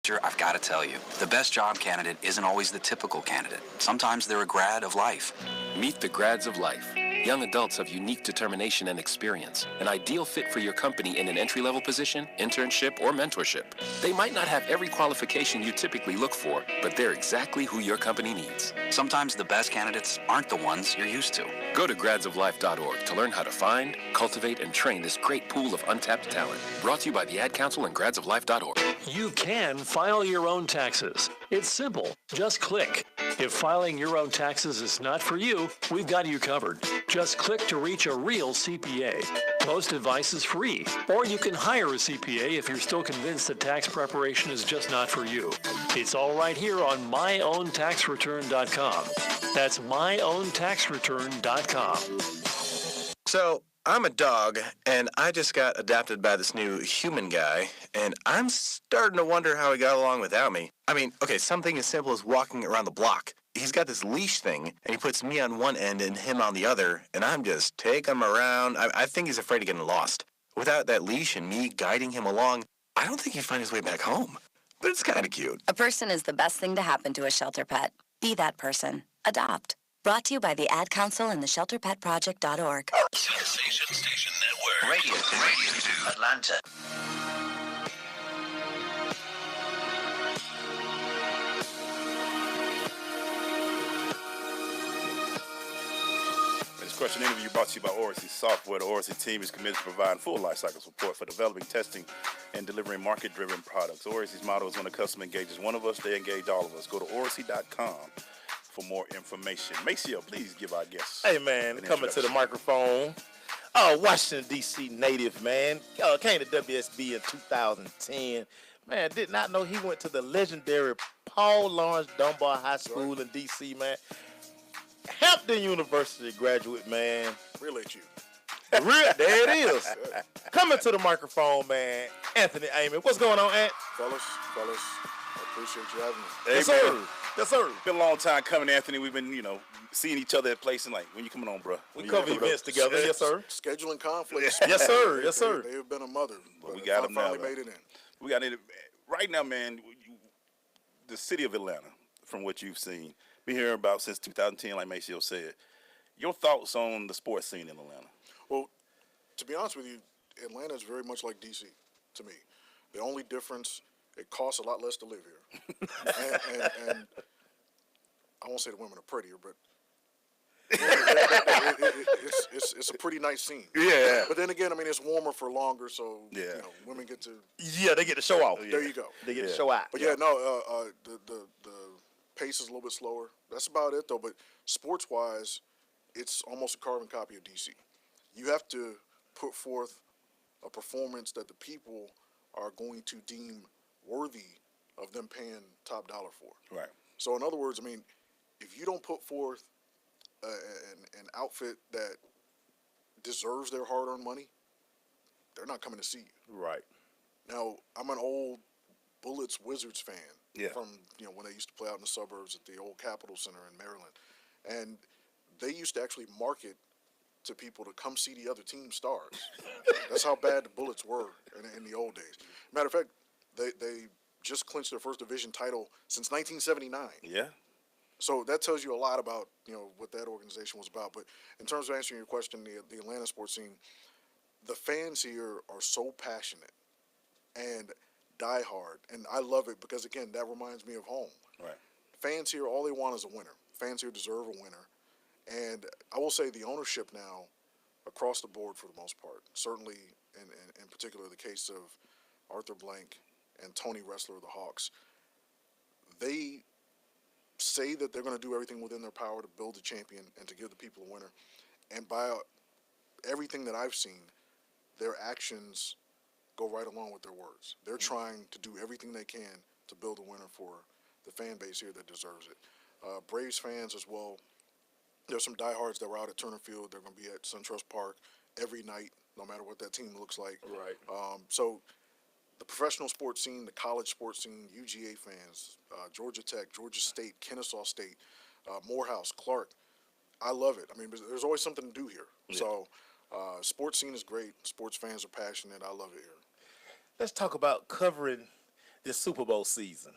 Sure, I've got to tell you, the best job candidate isn't always the typical candidate. Sometimes they're a grad of life. Meet the grads of life. Young adults of unique determination and experience, an ideal fit for your company in an entry-level position, internship, or mentorship. They might not have every qualification you typically look for, but they're exactly who your company needs. Sometimes the best candidates aren't the ones you're used to. Go to gradsoflife.org to learn how to find, cultivate, and train this great pool of untapped talent. Brought to you by the Ad Council and gradsoflife.org. You can file your own taxes. It's simple. Just click. If filing your own taxes is not for you, we've got you covered. Just click to reach a real CPA. Most advice is free, or you can hire a CPA if you're still convinced that tax preparation is just not for you. It's all right here on myowntaxreturn.com. That's myowntaxreturn.com. So, I'm a dog, and I just got adopted by this new human guy, and I'm starting to wonder how he got along without me. I mean, okay, something as simple as walking around the block. He's got this leash thing, and he puts me on one end and him on the other, and I'm just taking him around. I think he's afraid of getting lost. Without that leash and me guiding him along, I don't think he'd find his way back home. But it's kind of cute. A person is the best thing to happen to a shelter pet. Be that person. Adopt. Brought to you by the Ad Council and the ShelterPetProject.org. Sensation Station Network. Radio 2, Atlanta. This question interview brought to you by Oracy Software. The Oracy team is committed to providing full lifecycle support for developing, testing, and delivering market-driven products. Oracy's motto is when a customer engages one of us, they engage all of us. Go to Oracy.com for more information. Maceo, please give our guests. Hey, man, coming to the microphone. Washington, D.C. native, man. Came to WSB in 2010. Man, did not know he went to the legendary Paul Lawrence Dunbar High School in D.C., man. Hampton University graduate, man. Relate you. There it is. Coming to the microphone, man. Anthony Amey. What's going on, Ant? Fellas, I appreciate you having me. Hey, yes, man. sir. Yes, sir. Been a long time coming, Anthony. We've been, seeing each other at places like, when you coming on, bro? We cover events together. Yes, sir. Scheduling conflicts. Yes, sir. Yes, sir. They have been a mother. Well, we got them now. Finally made it in. We got it. Right now, man, the city of Atlanta, from what you've seen, been hearing about since 2010, like Maceo said. Your thoughts on the sports scene in Atlanta? Well, to be honest with you, Atlanta is very much like D.C. to me. The only difference, it costs a lot less to live here. and I won't say the women are prettier, but it's a pretty nice scene. Yeah. But then again, I mean, it's warmer for longer, so women get to. Yeah, they get to show off. There you go. They get to show out. But the pace is a little bit slower. That's about it, though. But sports-wise, it's almost a carbon copy of D.C. You have to put forth a performance that the people are going to deem worthy of them paying top dollar for. Right. So in other words, I mean, if you don't put forth an outfit that deserves their hard-earned money, they're not coming to see you. Right. Now, I'm an old Bullets Wizards fan from when they used to play out in the suburbs at the old Capitol Center in Maryland, and they used to actually market to people to come see the other team's stars. That's how bad the Bullets were in the old days. Matter of fact, they just clinched their first division title since 1979. Yeah. So that tells you a lot about what that organization was about. But in terms of answering your question, the Atlanta sports scene, the fans here are so passionate and diehard, and I love it because again that reminds me of home. Right. Fans here, all they want is a winner. Fans here deserve a winner, and I will say the ownership now, across the board for the most part, certainly in particular the case of Arthur Blank and Tony Ressler of the Hawks, they say that they're going to do everything within their power to build a champion and to give the people a winner. And by everything that I've seen, their actions go right along with their words. They're trying to do everything they can to build a winner for the fan base here that deserves it. Braves fans as well. There's some diehards that were out at Turner Field. They're going to be at SunTrust Park every night, no matter what that team looks like. Right. So the professional sports scene, the college sports scene, UGA fans, Georgia Tech, Georgia State, Kennesaw State, Morehouse, Clark. I love it. I mean, there's always something to do here. Yeah. So sports scene is great. Sports fans are passionate. I love it here. Let's talk about covering this Super Bowl season.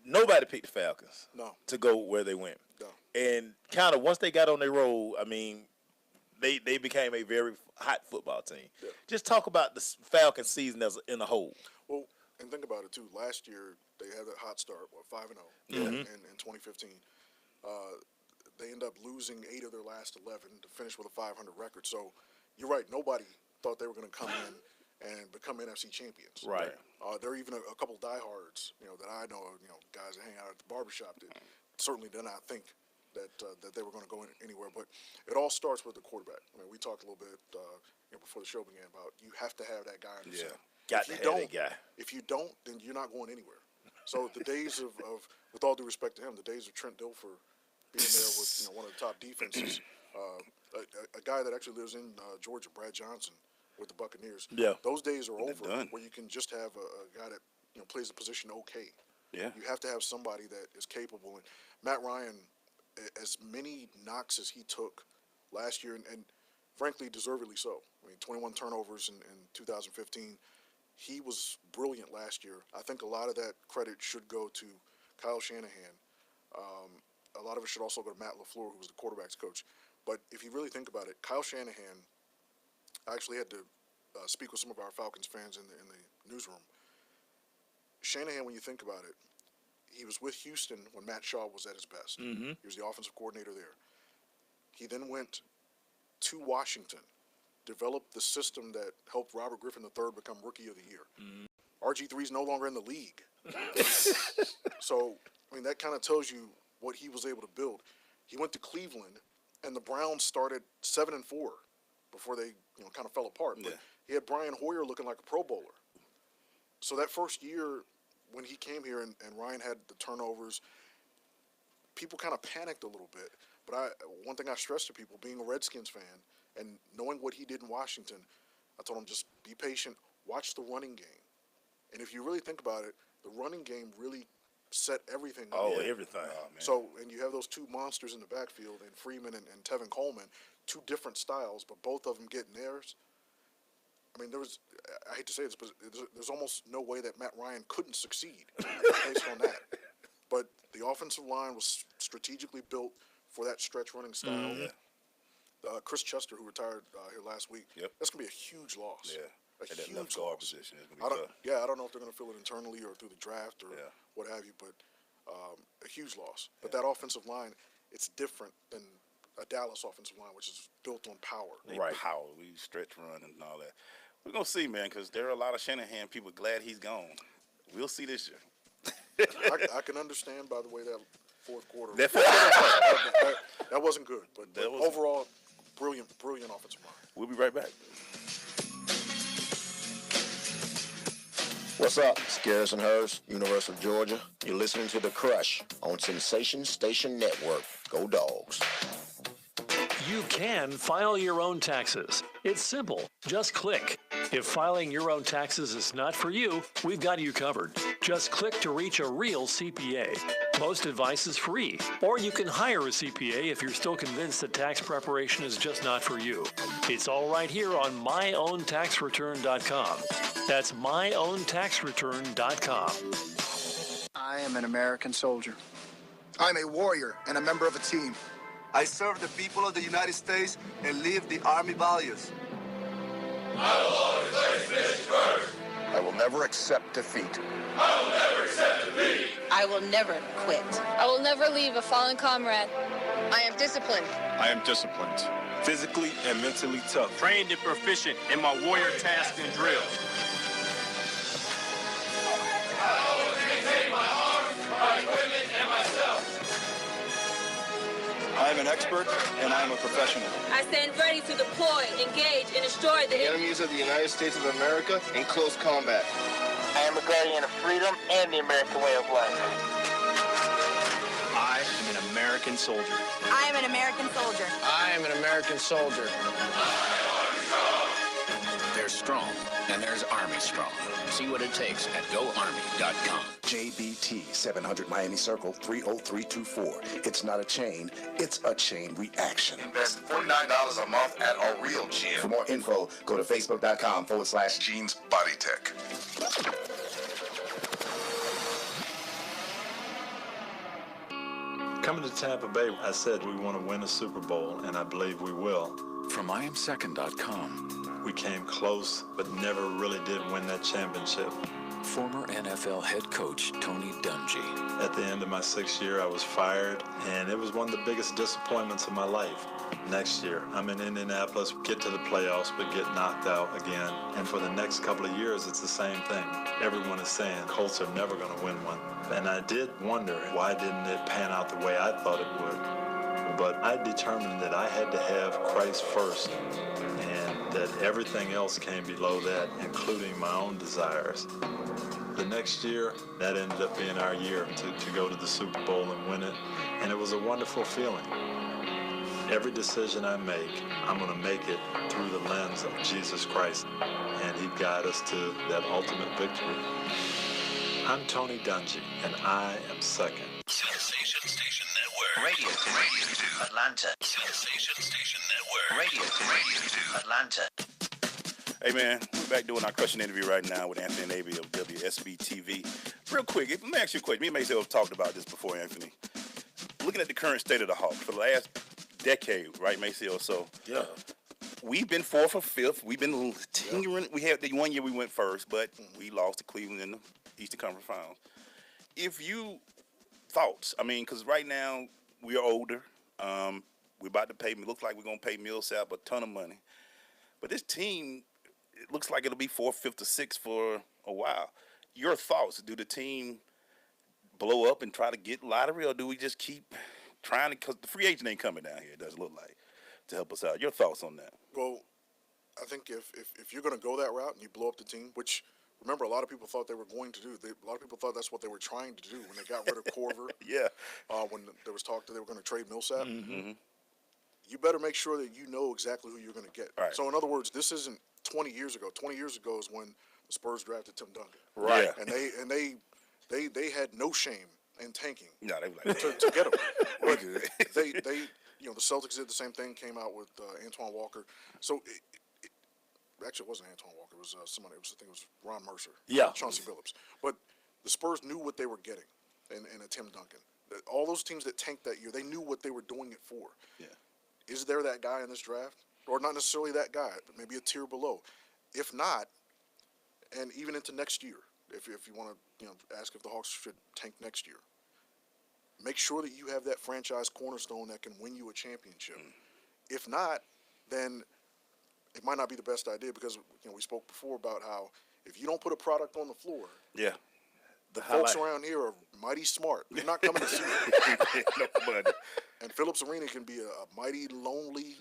Nobody picked the Falcons to go where they went. No. And kind of once they got on their road, I mean, they became a very hot football team. Yeah. Just talk about the Falcons season in a whole. Well, and think about it, too. Last year, they had that hot start, 5-0 in 2015. They end up losing 8 of their last 11 to finish with a 500 record. So you're right. Nobody thought they were going to come in and become NFC champions. Right. There are even a couple diehards, that I know, guys that hang out at the barbershop that certainly did not think that they were going to go anywhere. But it all starts with the quarterback. I mean, we talked a little bit before the show began about you have to have that guy in the center. Got to have that guy. If you don't, then you're not going anywhere. So the days of with all due respect to him, the days of Trent Dilfer being there with one of the top defenses, a guy that actually lives in Georgia, Brad Johnson, with the Buccaneers. Yeah. Those days are over done. where you can just have a guy that plays the position okay. Yeah. You have to have somebody that is capable. And Matt Ryan, as many knocks as he took last year, and frankly, deservedly so. I mean, 21 turnovers in 2015. He was brilliant last year. I think a lot of that credit should go to Kyle Shanahan. A lot of it should also go to Matt LaFleur, who was the quarterback's coach. But if you really think about it, Kyle Shanahan, I actually had to speak with some of our Falcons fans in the newsroom. Shanahan, when you think about it, he was with Houston when Matt Shaw was at his best. Mm-hmm. He was the offensive coordinator there. He then went to Washington, developed the system that helped Robert Griffin III become Rookie of the Year. Mm-hmm. RG3 is no longer in the league. So, I mean, that kind of tells you what he was able to build. He went to Cleveland, and the Browns started 7-4 before they kind of fell apart. But he had Brian Hoyer looking like a Pro Bowler. So that first year when he came here and Ryan had the turnovers, people kind of panicked a little bit. But one thing I stress to people, being a Redskins fan and knowing what he did in Washington, I told him just be patient, watch the running game. And if you really think about it, the running game really set everything up. Oh, everything. Oh, man. So, and you have those two monsters in the backfield, and Freeman and Tevin Coleman, two different styles, but both of them getting theirs. I mean, I hate to say this, but there's almost no way that Matt Ryan couldn't succeed based on that. But the offensive line was strategically built for that stretch running style. Mm-hmm. Chris Chester, who retired here last week, that's going to be a huge loss. Yeah. A At that huge left guard loss. position. It's gonna be tough. I don't know if they're going to fill it internally or through the draft or what have you, but a huge loss. But that offensive line, it's different than a Dallas offensive line, which is built on power. Power. We stretch run and all that. We're going to see, man, because there are a lot of Shanahan people glad he's gone. We'll see this year. I can understand, by the way, that fourth quarter. That fourth quarter. That wasn't good. But overall, brilliant offensive line. We'll be right back. What's up? It's Garrison Hurst, University of Georgia. You're listening to The Crush on Sensation Station Network. Go Dogs. You can file your own taxes. It's simple. Just click. If filing your own taxes is not for you, we've got you covered. Just click to reach a real CPA. Most advice is free, or you can hire a CPA if you're still convinced that tax preparation is just not for you. It's all right here on myowntaxreturn.com. That's myowntaxreturn.com. I am an American soldier. I'm a warrior and a member of a team. I serve the people of the United States and live the Army values. I will always place mission first. I will never accept defeat. I will never accept defeat. I will never quit. I will never leave a fallen comrade. I am disciplined. I am disciplined. Physically and mentally tough. Trained and proficient in my warrior tasks and drills. I always maintain my arms, my equipment, and myself. I am an expert and I am a professional. I stand ready to deploy, engage, and destroy the enemies of the United States of America in close combat. I am a guardian of freedom and the American way of life. I am an American soldier. I am an American soldier. I am an American soldier. I am strong. They're strong. And there's Army Strong. See what it takes at GoArmy.com. JBT 700 Miami Circle 30324. It's not a chain, it's a chain reaction. Invest $49 a month at a real gym. For more info, go to facebook.com/Jeans Body Tech. Coming to Tampa Bay, I said we want to win a Super Bowl, and I believe we will. From IamSecond.com. We came close, but never really did win that championship. Former NFL head coach Tony Dungy. At the end of my 6th year, I was fired, and it was one of the biggest disappointments of my life. Next year, I'm in Indianapolis, get to the playoffs, but get knocked out again. And for the next couple of years, it's the same thing. Everyone is saying Colts are never going to win one. And I did wonder, why didn't it pan out the way I thought it would? But I determined that I had to have Christ first, and that everything else came below that, including my own desires. The next year, that ended up being our year to go to the Super Bowl and win it, and it was a wonderful feeling. Every decision I make, I'm going to make it through the lens of Jesus Christ, and He'd guide us to that ultimate victory. I'm Tony Dungy, and I am second. Sensation Station Network. Radio 2. Atlanta. Sensation Station Network. Radio 2. Atlanta. Hey, man, we're back doing our question interview right now with Anthony and Amey of WSBTv. Real quick, let me ask you a question. Me and Macy have talked about this before, Anthony. Looking at the current state of the Hawks for the last decade, right, Macy, or so? Yeah. We've been 4th or 5th. We've been tinkering. We had the one year we went first, but we lost to Cleveland in the Eastern Conference Finals. If you thoughts, I mean, because right now we are older. We're about to pay. It looks like we're gonna pay Millsap a ton of money, but this team, it looks like it'll be 4th, 5th, or 6th for a while. Your thoughts? Do the team blow up and try to get lottery, or do we just keep trying to? Because the free agent ain't coming down here. It doesn't look like to help us out. Your thoughts on that? Well, I think if you're going to go that route and you blow up the team, which remember a lot of people thought they were going to do. A lot of people thought that's what they were trying to do when they got rid of Corver. Yeah. When there was talk that they were going to trade Millsap. Mm-hmm. You better make sure that you know exactly who you're going to get. Right. So in other words, this isn't 20 years ago. 20 years ago is when the Spurs drafted Tim Duncan. Right. Yeah. And they had no shame in tanking. No, they were like to get him. But they the Celtics did the same thing. Came out with Antoine Walker. So actually, it wasn't Antoine Walker. It was somebody. I think it was Ron Mercer. Yeah. Chauncey Billups. But the Spurs knew what they were getting in a Tim Duncan. All those teams that tanked that year, they knew what they were doing it for. Yeah. Is there that guy in this draft? Or not necessarily that guy, but maybe a tier below. If not, and even into next year, if you want to ask if the Hawks should tank next year, make sure that you have that franchise cornerstone that can win you a championship. If not, then it might not be the best idea because we spoke before about how if you don't put a product on the floor, yeah, the folks around here are mighty smart. They're not coming to see you. No, and Phillips Arena can be a mighty lonely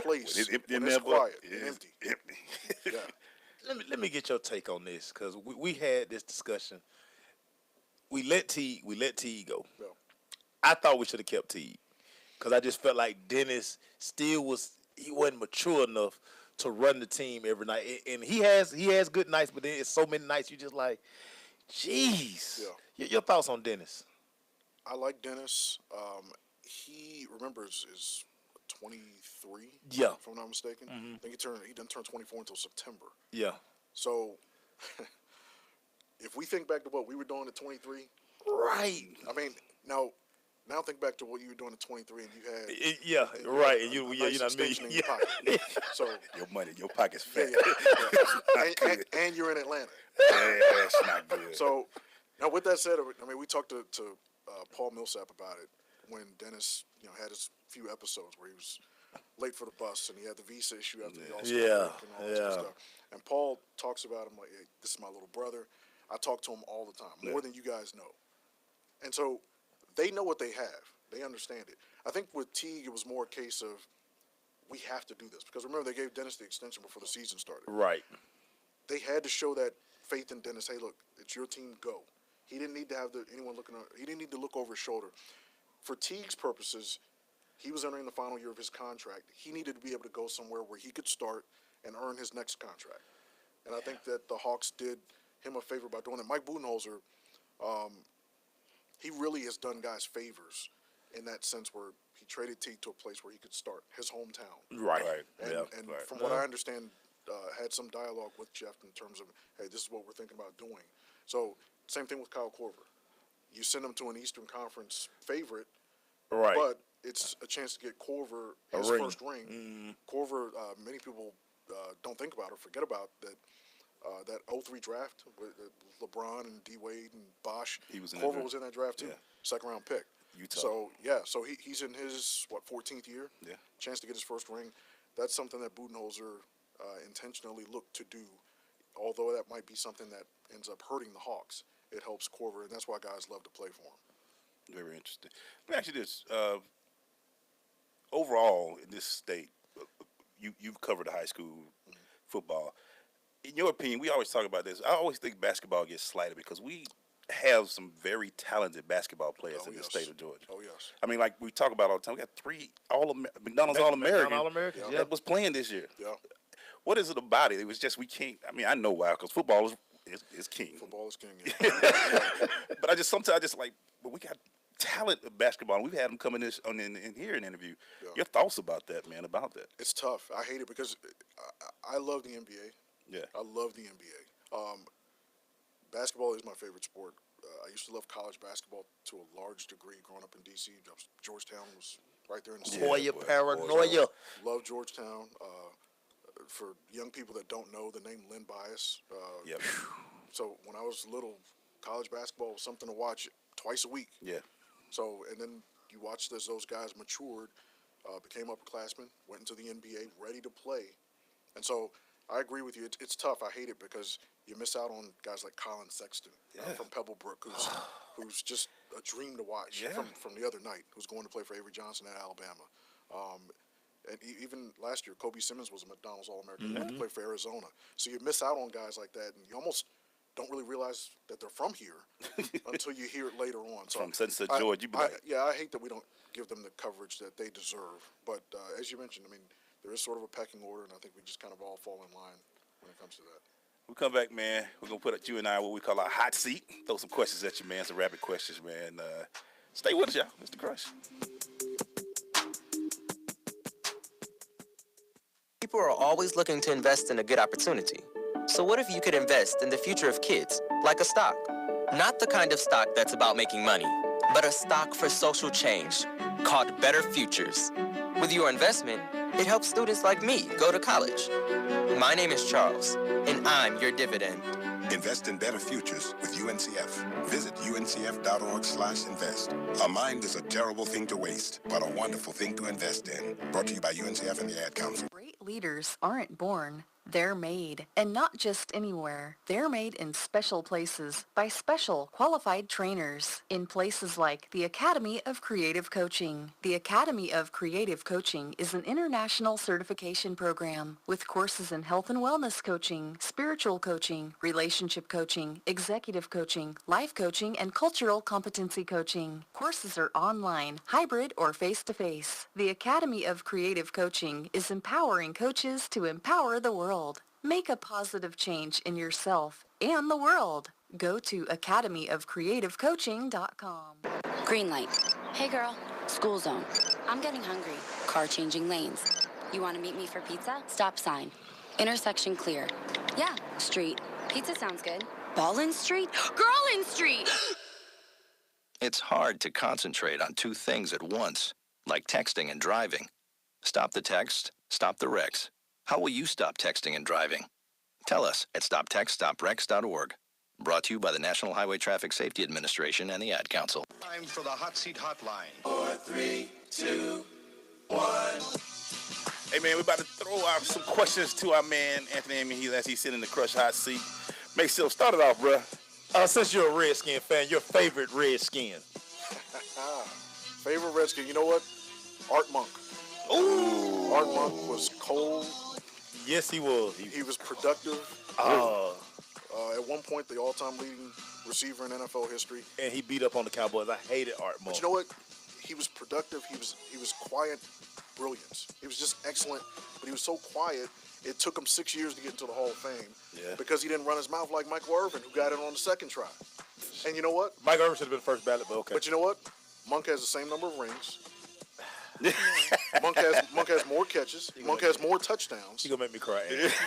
place when it's quiet and empty. Yeah. Let me get your take on this because we had this discussion. We let T go. Yeah. I thought we should have kept T because I just felt like Dennis still wasn't mature enough to run the team every night. And he has good nights, but then it's so many nights you just like, jeez. Yeah. Your thoughts on Dennis? I like Dennis. He is 23. Yeah, if I'm not mistaken. Mm-hmm. I think he didn't turn 24 until September. Yeah. So if we think back to what we were doing at 23, right? I mean, now think back to what you were doing at 23, and you had right, and you know what I mean. In your pocket. So your pocket's fat. and you're in Atlanta. Yeah, that's not good. So now, with that said, I mean, we talked to Paul Millsap about it when Dennis, had his few episodes where he was late for the bus and he had the visa issue after the All-Star break and all that sort of stuff. And Paul talks about him like, hey, this is my little brother. I talk to him all the time, more than you guys know. And so they know what they have. They understand it. I think with Teague, it was more a case of we have to do this. Because remember, they gave Dennis the extension before the season started. Right. They had to show that faith in Dennis. Hey, look, it's your team, go. He didn't need to have he didn't need to look over his shoulder. For Teague's purposes, he was entering the final year of his contract. He needed to be able to go somewhere where he could start and earn his next contract. And I think that the Hawks did him a favor by doing it. Mike Budenholzer, he really has done guys favors in that sense where he traded Teague to a place where he could start his hometown. Right. And from what I understand, had some dialogue with Jeff in terms of, hey, this is what we're thinking about doing. So same thing with Kyle Korver. You send him to an Eastern Conference favorite, Right. but it's a chance to get Korver his first ring. Korver, many people don't think about or forget about that. That 03 draft with LeBron and D Wade and Bosh. Korver was in that draft too. Yeah. Second round pick. Utah. So he's in his 14th year. Yeah. Chance to get his first ring. That's something that Budenholzer intentionally looked to do. Although that might be something that ends up hurting the Hawks, it helps Korver, and that's why guys love to play for him. Very interesting. Let me ask you this: overall, in this state, you've covered high school football. In your opinion, we always talk about this. I always think basketball gets slighted because we have some very talented basketball players in the state of Georgia. Oh, yes. I mean, like we talk about all the time, we got 3 McDonald's All-Americans that was playing this year. Yeah. What is it about it? It was just we can't. I mean, I know why, because football is king. Football is king. Yeah. But sometimes like, but we got talent of basketball. And we've had them come in here and interview. Yeah. Your thoughts about that, man? About that? It's tough. I hate it because I love the NBA. Yeah. I love the NBA. Basketball is my favorite sport. I used to love college basketball to a large degree growing up in D.C. Georgetown was right there in the city. Boy, paranoia. Love Georgetown. For young people that don't know, the name Lynn Bias. So when I was little, college basketball was something to watch twice a week. Yeah. So, and then you watched as those guys matured, became upperclassmen, went into the NBA, ready to play. And so I agree with you. It's tough. I hate it because you miss out on guys like Colin Sexton from Pebblebrook, who's just a dream to watch from the other night, who's going to play for Avery Johnson at Alabama. And even last year, Kobe Simmons was a McDonald's All-American. Going to play for Arizona. So you miss out on guys like that, and you almost don't really realize that they're from here until you hear it later on. So from Sunset Georgia, I hate that we don't give them the coverage that they deserve. But as you mentioned, I mean, there is sort of a pecking order, and I think we just kind of all fall in line when it comes to that. We come back, man. We're going to put you and I what we call our hot seat. Throw some questions at you, man. Some rapid questions, man. Stay with us, y'all. It's The Crush. People are always looking to invest in a good opportunity. So what if you could invest in the future of kids, like a stock? Not the kind of stock that's about making money, but a stock for social change, called Better Futures. With your investment, it helps students like me go to college. My name is Charles, and I'm your dividend. Invest in better futures with UNCF. Visit uncf.org/invest. A mind is a terrible thing to waste, but a wonderful thing to invest in. Brought to you by UNCF and the Ad Council. Great leaders aren't born. They're made, and not just anywhere. They're made in special places by special qualified trainers in places like the Academy of Creative Coaching. The Academy of Creative Coaching is an international certification program with courses in health and wellness coaching, spiritual coaching, relationship coaching, executive coaching, life coaching, and cultural competency coaching. Courses are online, hybrid, or face-to-face. The Academy of Creative Coaching is empowering coaches to empower the world. Make a positive change in yourself and the world. Go to academyofcreativecoaching.com. Green light. Hey girl. School zone. I'm getting hungry. Car changing lanes. You want to meet me for pizza? Stop sign. Intersection clear. Yeah. Street. Pizza sounds good. Ballin Street? Girlin Street! It's hard to concentrate on 2 things at once, like texting and driving. Stop the text, stop the wrecks. How will you stop texting and driving? Tell us at stoptextstopwrecks.org. Brought to you by the National Highway Traffic Safety Administration and the Ad Council. Time for the Hot Seat Hotline. 4, 3, 2, 1. Hey, man, we're about to throw out some questions to our man, Anthony Amey, as he's sitting in the Crush hot seat. Make sure, start it off, bro. Since you're a Redskin fan, your favorite Redskin? Favorite Redskin, you know what? Art Monk. Ooh. Art Monk was cold. Yes, he was. He was productive. At one point, the all-time leading receiver in NFL history. And he beat up on the Cowboys. I hated Art Monk. But you know what? He was productive. He was quiet brilliance. He was just excellent, but he was so quiet, it took him 6 years to get into the Hall of Fame because he didn't run his mouth like Michael Irvin, who got it on the second try. And you know what? Mike Irvin should have been first ballot, but okay. But you know what? Monk has the same number of rings. Monk has more catches. Monk has more touchdowns. He gonna make me cry.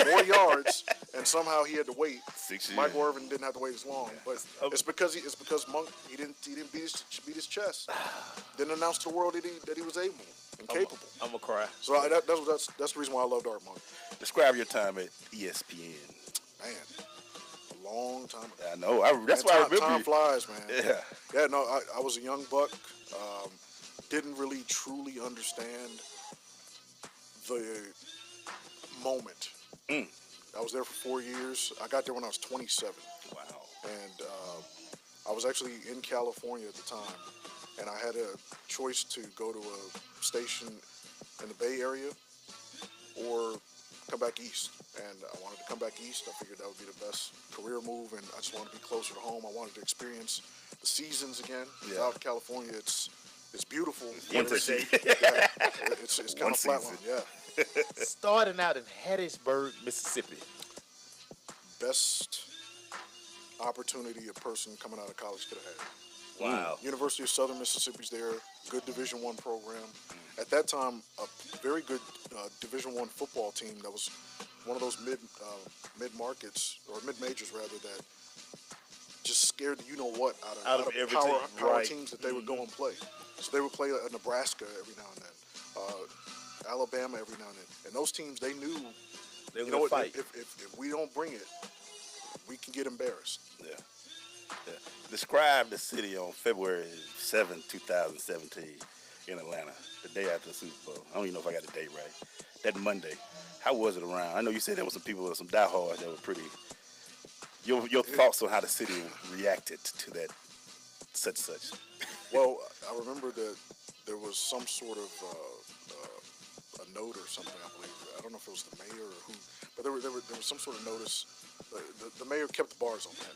More yards, and somehow he had to wait. 6 years. Michael Irvin didn't have to wait as long, but it's because Monk he didn't beat his chest. Didn't announce to the world that he was able and capable. I'm gonna cry. So that's the reason why I loved Art Monk. Describe your time at ESPN. Man, a long time ago. I know. That's why I remember. Time flies, man. Yeah. Yeah. No, I was a young buck. Didn't really truly understand the moment. I was there for 4 years. I got there when I was 27. Wow. And I was actually in California at the time, and I had a choice to go to a station in the Bay Area or come back east. And I wanted to come back east. I figured that would be the best career move, and I just wanted to be closer to home. I wanted to experience the seasons again. Yeah. Out in California, it's beautiful. Winter season. Yeah, it's kind of flatline. Yeah. Starting out in Hattiesburg, Mississippi. Best opportunity a person coming out of college could have had. Wow. University of Southern Mississippi's there. Good Division I program. At that time, a very good Division I football team that was one of those mid-markets, or mid-majors rather, that just scared the you-know-what out of every power right. teams that they would go and play. So they would play Nebraska every now and then, Alabama every now and then. And those teams, they knew, they were going to fight. If we don't bring it, we can get embarrassed. Yeah. Describe the city on February 7, 2017 in Atlanta, the day after the Super Bowl. I don't even know if I got the date right. That Monday. How was it around? I know you said there were some people, some diehards that were pretty. Your thoughts on how the city reacted to that such. Well, I remember that there was some sort of a note or something, I believe. I don't know if it was the mayor or who, but there was some sort of notice. The mayor kept the bars open.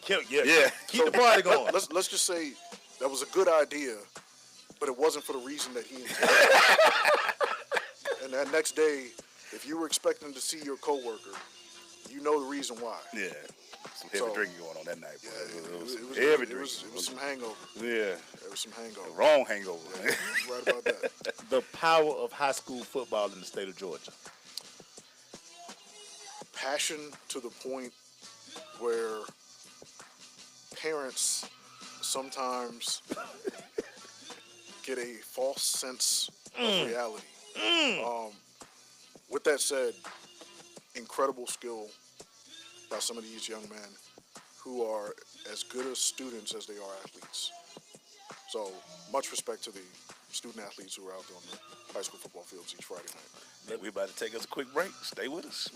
Keep the party going. Let's just say that was a good idea, but it wasn't for the reason that he intended. And that next day, if you were expecting to see your coworker, you know the reason why. Yeah. Some heavy drinking going on that night. Yeah, it was some hangover. Yeah. There was some hangover. The wrong hangover. Yeah, you're right about that. The power of high school football in the state of Georgia. Passion to the point where parents sometimes get a false sense of reality. With that said, incredible skill by some of these young men who are as good as students as they are athletes. So much respect to the student athletes who are out there on the high school football fields each Friday night. We're about to take us a quick break. Stay with us.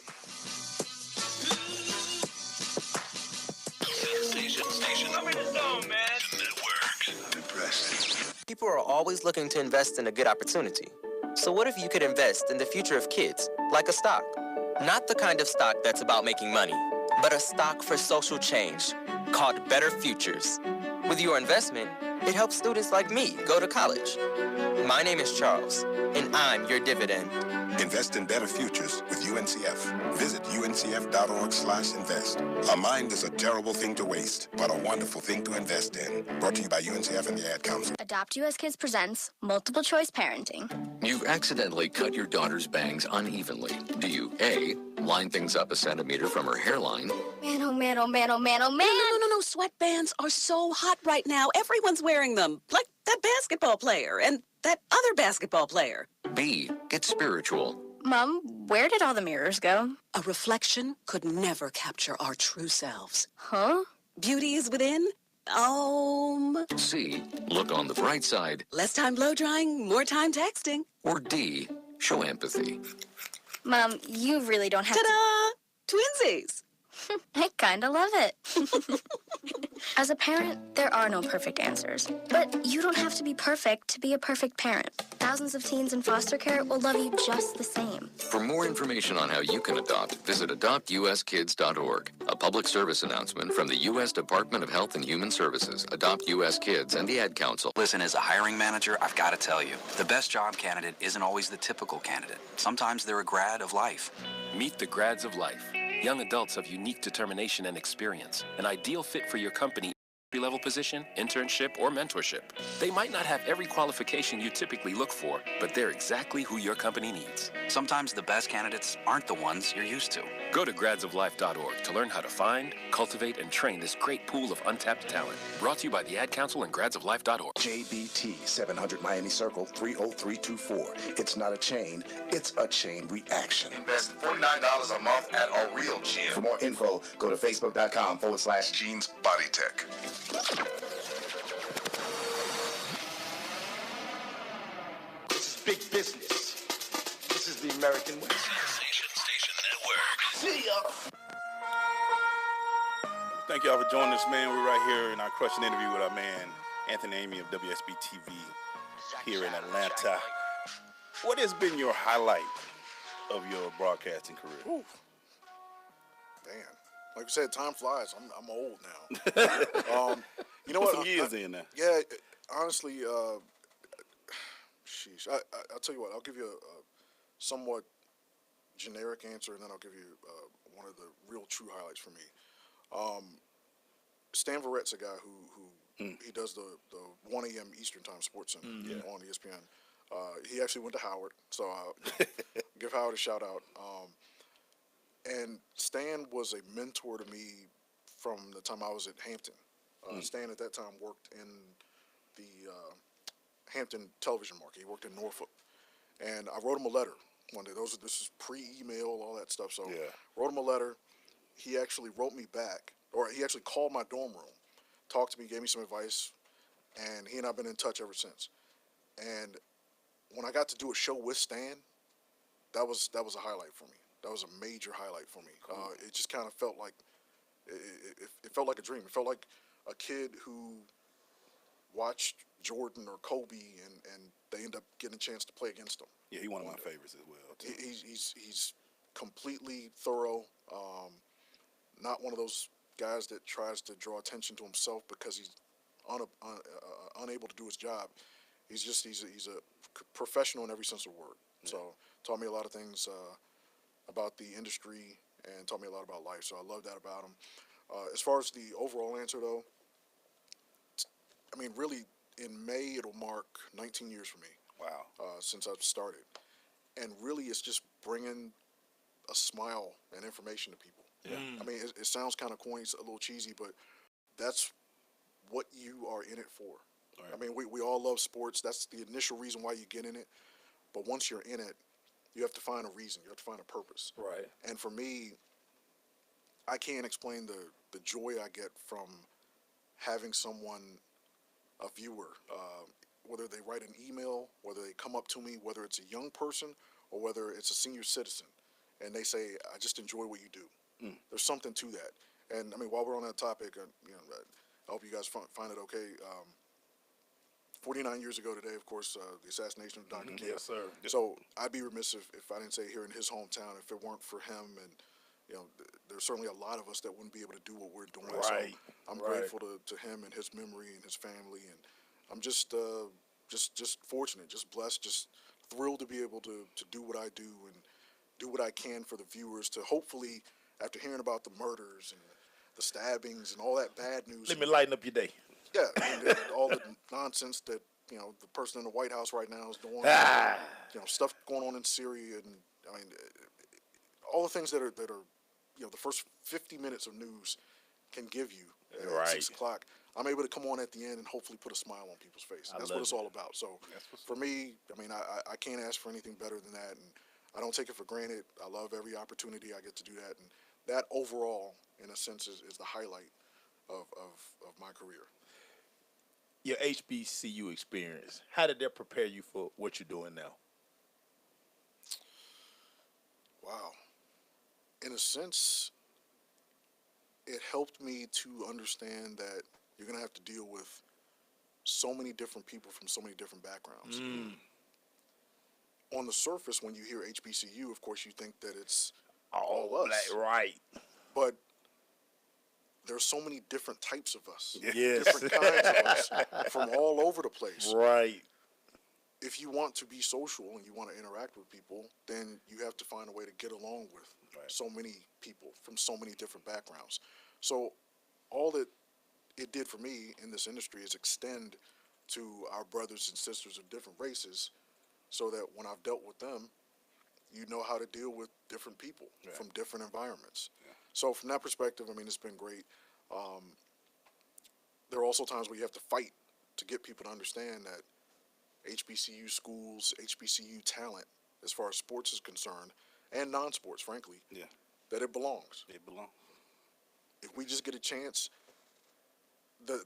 Station. I'm in the zone, man. Network. I'm impressed. People are always looking to invest in a good opportunity. So what if you could invest in the future of kids, like a stock? Not the kind of stock that's about making money, but a stock for social change called Better Futures. With your investment, it helps students like me go to college. My name is Charles, and I'm your dividend. Invest in better futures with UNCF. Visit uncf.org/invest. A mind is a terrible thing to waste, but a wonderful thing to invest in. Brought to you by UNCF and the Ad Council. Adopt US Kids presents Multiple Choice Parenting. You've accidentally cut your daughter's bangs unevenly. Do you A, line things up a centimeter from her hairline? Man, oh man, oh man, oh man, oh man. No. Sweatbands are so hot right now. Everyone's wearing them. Like that basketball player and that other basketball player. B, get spiritual. Mom, where did all the mirrors go? A reflection could never capture our true selves. Huh? Beauty is within. C, look on the bright side. Less time blow drying, more time texting. Or D, show empathy. Mom, you really don't have Ta-da! Twinsies! I kinda love it. As a parent, there are no perfect answers. But you don't have to be perfect to be a perfect parent. thousands of teens in foster care will love you just the same. For more information on how you can adopt, visit adoptuskids.org. A public service announcement from the U.S. Department of Health and Human Services, Adopt U.S. Kids, and the Ad Council. Listen, as a hiring manager, I've got to tell you, the best job candidate isn't always the typical candidate. Sometimes they're a grad of life. Meet the grads of life. Young adults of unique determination and experience. An ideal fit for your company. Level position, internship, or mentorship. They might not have every qualification you typically look for, but they're exactly who your company needs. Sometimes the best candidates aren't the ones you're used to. Go to gradsoflife.org to learn how to find, cultivate, and train this great pool of untapped talent. Brought to you by the Ad Council and gradsoflife.org. JBT 700 Miami Circle 30324. It's not a chain, it's a chain reaction. Invest $49 a month at a real gym. For more info, go to facebook.com/Jeans Body Tech. This is big business. This is the American way. Sensation Station Network. See ya. Thank y'all for joining us, man. We're right here in our crushing interview with our man, Anthony Amey of WSBTv here in Atlanta. What has been your highlight of your broadcasting career? Ooh. Man, like I said, time flies. I'm old now. You know what? Some years in now. Yeah, honestly, sheesh. I'll tell you what. I'll give you a somewhat generic answer, and then I'll give you one of the real true highlights for me. Stan Verrett's a guy who he does the 1 a.m. Eastern Time Sports Center on ESPN. He actually went to Howard, so I'll give Howard a shout out. And Stan was a mentor to me from the time I was at Hampton. Stan at that time worked in the Hampton television market. He worked in Norfolk. And I wrote him a letter one day. This is pre-email, all that stuff. So wrote him a letter. He actually wrote me back, or he actually called my dorm room, talked to me, gave me some advice, and he and I have been in touch ever since. And when I got to do a show with Stan, that was a highlight for me. That was a major highlight for me. Cool. It just kind of felt like it felt like a dream. It felt like a kid who watched Jordan or Kobe, and they end up getting a chance to play against them. Yeah, he's one of my favorites as well, too. He's completely thorough. Not one of those guys that tries to draw attention to himself because he's unable to do his job. He's a professional in every sense of the word. Yeah. So taught me a lot of things about the industry and taught me a lot about life. So I love that about him. As far as the overall answer, though, I mean, really, in May it'll mark 19 years for me. Wow. Since I've started, and really, it's just bringing a smile and information to people. Yeah. I mean, it sounds kind of corny, it's a little cheesy, but that's what you are in it for. Right. I mean, we all love sports. That's the initial reason why you get in it. But once you're in it, you have to find a reason. You have to find a purpose. Right. And for me, I can't explain the joy I get from having someone, a viewer, whether they write an email, whether they come up to me, whether it's a young person or whether it's a senior citizen, and they say, I just enjoy what you do. There's something to that. And, I mean, while we're on that topic, I hope you guys find it okay. 49 years ago today, of course, the assassination of Dr. King. Yes, sir. So I'd be remiss if I didn't say here in his hometown, if it weren't for him, and there's certainly a lot of us that wouldn't be able to do what we're doing. Right. So I'm grateful to him and his memory and his family, and I'm just fortunate, just blessed, just thrilled to be able to do what I do and do what I can for the viewers to hopefully, after hearing about the murders and the stabbings and all that bad news. Let me lighten up your day. Yeah, I mean, all the nonsense that the person in the White House right now is doing. Stuff going on in Syria, and I mean, all the things that are the first 50 minutes of news can give you at 6 o'clock. I'm able to come on at the end and hopefully put a smile on people's face. That's what it's all about. So for me, I mean, I can't ask for anything better than that, and I don't take it for granted. I love every opportunity I get to do that, and that overall, in a sense, is the highlight of my career. Your HBCU experience, how did that prepare you for what you're doing now? Wow. In a sense, it helped me to understand that you're going to have to deal with so many different people from so many different backgrounds. on the surface, when you hear HBCU, of course, you think that it's all us. black, right? But there's so many different types of us, Yes. different kinds of us, from all over the place. Right. If you want to be social and you want to interact with people, then you have to find a way to get along with so many people from so many different backgrounds. So all that it did for me in this industry is extend to our brothers and sisters of different races, so that when I've dealt with them, you know how to deal with different people from different environments. So from that perspective, I mean, it's been great. There are also times where you have to fight to get people to understand that HBCU schools, HBCU talent, as far as sports is concerned, and non-sports, frankly, that it belongs. It belongs. If we just get a chance, one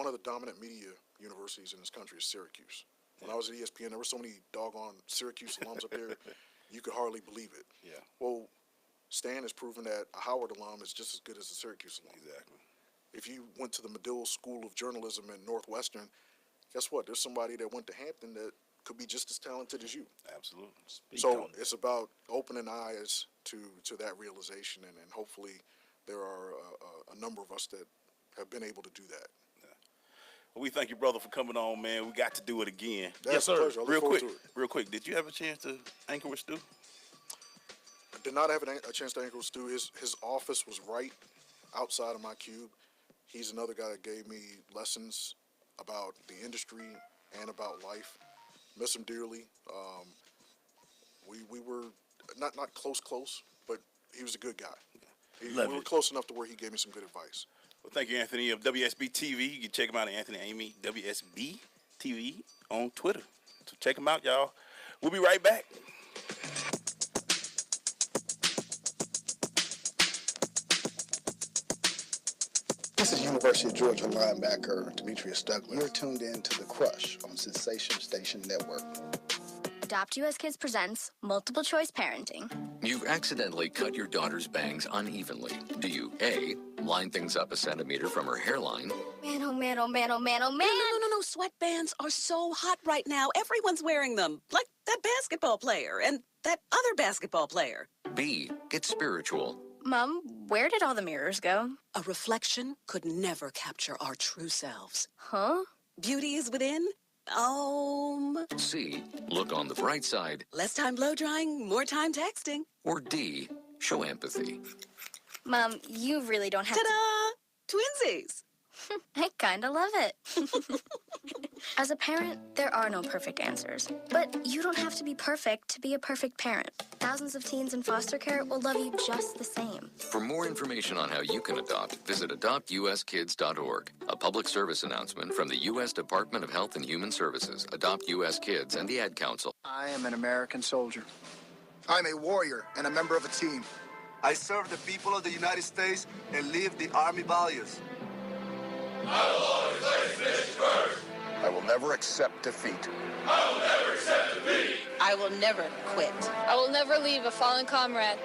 of the dominant media universities in this country is Syracuse. When I was at ESPN, there were so many doggone Syracuse alums up there, you could hardly believe it. Yeah. Well, Stan has proven that a Howard alum is just as good as a Syracuse alum. Exactly. If you went to the Medill School of Journalism at Northwestern, guess what? There's somebody that went to Hampton that could be just as talented as you. Absolutely. So it's about opening eyes to that realization, and hopefully there are a number of us that have been able to do that. Well, we thank you, brother, for coming on, man. We got to do it again. That's a pleasure. I look forward to it. Real quick, did you have a chance to anchor with Stu? I did not have a chance to anchor with Stu. His office was right outside of my cube. He's another guy that gave me lessons about the industry and about life. Miss him dearly. We were not close, but he was a good guy. We were close enough to where he gave me some good advice. Well, thank you, Anthony, of WSBTv. You can check him out at Anthony Amey, WSBTv on Twitter. So check him out, y'all. We'll be right back. This is University of Georgia linebacker Demetrius Douglas. You're tuned in to The Crush on Sensation Station Network. Adopt US Kids presents Multiple Choice Parenting. You've accidentally cut your daughter's bangs unevenly. Do you A, line things up a centimeter from her hairline? Man, oh man, oh man, oh man, oh man. No. Sweatbands are so hot right now. Everyone's wearing them. Like that basketball player and that other basketball player. B, get spiritual. Mom, where did all the mirrors go? A reflection could never capture our true selves. Huh? Beauty is within. C, look on the bright side. Less time blow drying, more time texting. Or D, show empathy. Mom, you really don't have Ta-da! Twinsies! I kinda love it. As a parent, there are no perfect answers. But you don't have to be perfect to be a perfect parent. Thousands of teens in foster care will love you just the same. For more information on how you can adopt, visit adoptuskids.org. A public service announcement from the U.S. Department of Health and Human Services, Adopt U.S. Kids, and the Ad Council. I am an American soldier. I'm a warrior and a member of a team. I serve the people of the United States and live the Army values. I will always place finish first. I will never accept defeat. I will never accept defeat. I will never quit. I will never leave a fallen comrade.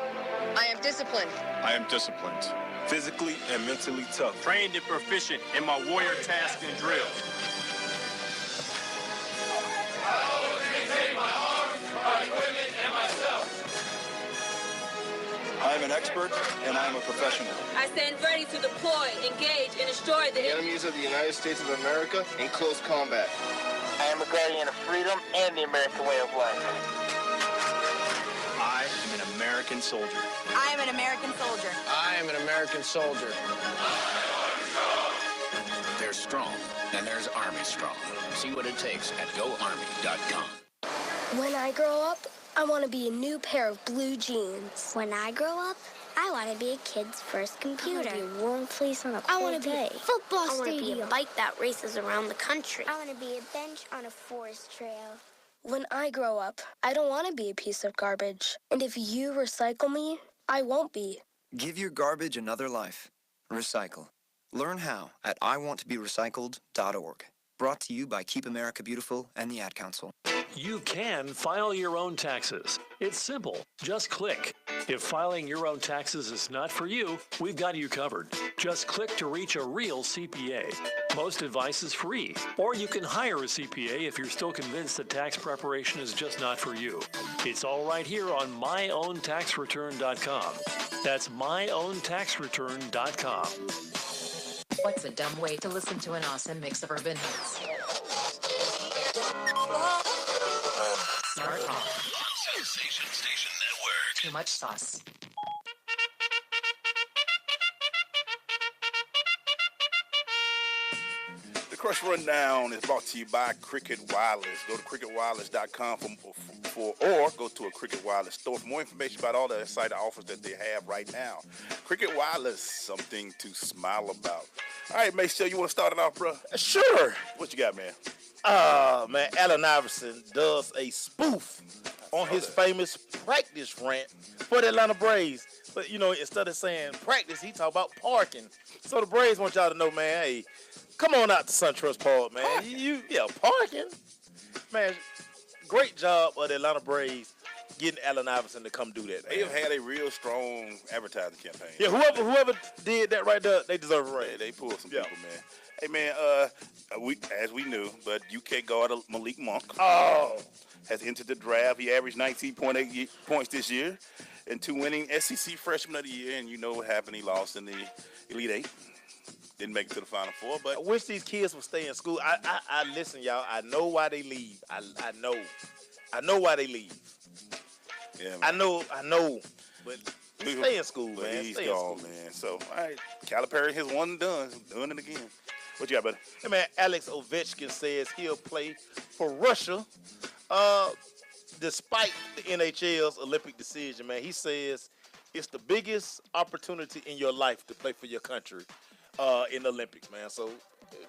I am disciplined. I am disciplined. Physically and mentally tough. Trained and proficient in my warrior tasks and drills. I always maintain my arms, my equipment, and myself. I am an expert and I am a professional. I stand ready to deploy, engage, and destroy the enemies of the United States of America in close combat. I am a guardian of freedom and the American way of life. I am an American soldier. I am an American soldier. I am an American soldier. There's strong, and there's Army strong. See what it takes at GoArmy.com. When I grow up, I want to be a new pair of blue jeans. When I grow up, I want to be a kid's first computer. I want to be a warm fleece on a I cold want to be day. a football I want to be stadium. a bike that races around the country. I want to be a bench on a forest trail. When I grow up, I don't want to be a piece of garbage. And if you recycle me, I won't be. Give your garbage another life. Recycle. Learn how at iwanttoberecycled.org. Brought to you by Keep America Beautiful and the Ad Council. You can file your own taxes. It's simple. Just click If filing your own taxes is not for you, we've got you covered. Just click to reach a real CPA. Most advice is free, or you can hire a CPA if you're still convinced that tax preparation is just not for you. It's all right here on myowntaxreturn.com. That's myowntaxreturn.com. What's a dumb way to listen to an awesome mix of urban hits? Smart Talk. Sensation Station Network. Too much sauce. The Crush Rundown is brought to you by Cricket Wireless. Go to cricketwireless.com or go to a Cricket Wireless store for more information about all the exciting offers that they have right now. Cricket Wireless, something to smile about. All right, Mace, you want to start it off, bro? Sure. What you got, man? Man, Allen Iverson does a spoof on his famous practice rant for the Atlanta Braves. But, you know, instead of saying practice, he talk about parking. So the Braves want y'all to know, man, hey, come on out to SunTrust Park, man. Parking. Man, great job of the Atlanta Braves getting Allen Iverson to come do that. They have had a real strong advertising campaign. Yeah, whoever did that right there, they deserve a raise. They pulled some people, man. Hey, man, as we knew, but UK guard Malik Monk has entered the draft. He averaged 19.8 points this year and 2 winning SEC Freshman of the Year. And you know what happened. He lost in the Elite Eight. Didn't make it to the Final Four. But I wish these kids would stay in school. I listen, y'all. I know why they leave. I know why they leave. Yeah, man. I know. But stay in school, man. He's stay gone, man. So, all right. Calipari has one and done. Doing it again. What you got, buddy? Hey, man, Alex Ovechkin says he'll play for Russia despite the NHL's Olympic decision, man. He says it's the biggest opportunity in your life to play for your country in the Olympics, man. So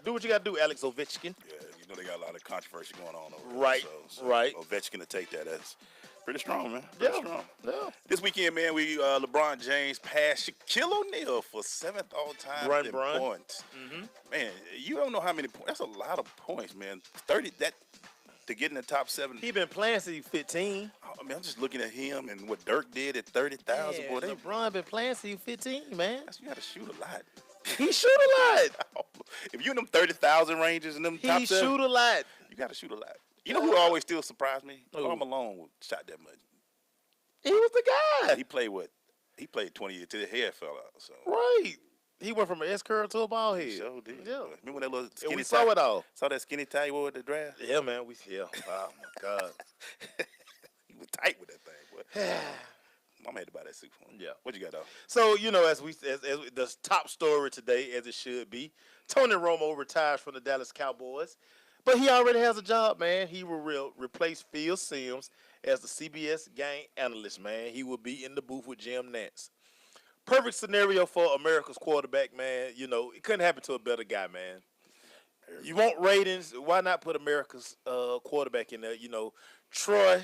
do what you got to do, Alex Ovechkin. Yeah, you know they got a lot of controversy going on over there. Right, so right. Ovechkin to take that. That's pretty strong, man. Pretty strong. Yeah. This weekend, man, LeBron James passed Shaquille O'Neal for 7th all-time in points. Mm-hmm. Man, you don't know how many points. That's a lot of points, man. 30 that to get in the top 7. He been playing since he was 15. I mean, I'm just looking at him and what Dirk did at 30,000. Boy, LeBron been playing since he was 15, man. You got to shoot a lot. He shoot a lot. If you in them 30,000 ranges in them top 7, he shoot a lot. You got to shoot a lot. You know who always still surprised me? Karl Malone shot that much. He was the guy. He played 20 years till the hair fell out. So right. He went from an S curl to a ball head. Sure did. Yeah. Remember that little skinny tie? We saw it all. Saw that skinny tie he wore at the draft? Yeah, man. Oh my God. He was tight with that thing, boy. I'm had to buy that suit for him. Yeah. What you got, though? So, you know, as the top story today, as it should be, Tony Romo retires from the Dallas Cowboys. But he already has a job, man. He will replace Phil Simms as the CBS game analyst, man. He will be in the booth with Jim Nantz. Perfect scenario for America's quarterback, man. You know, it couldn't happen to a better guy, man. You want ratings? Why not put America's quarterback in there? You know, Troy,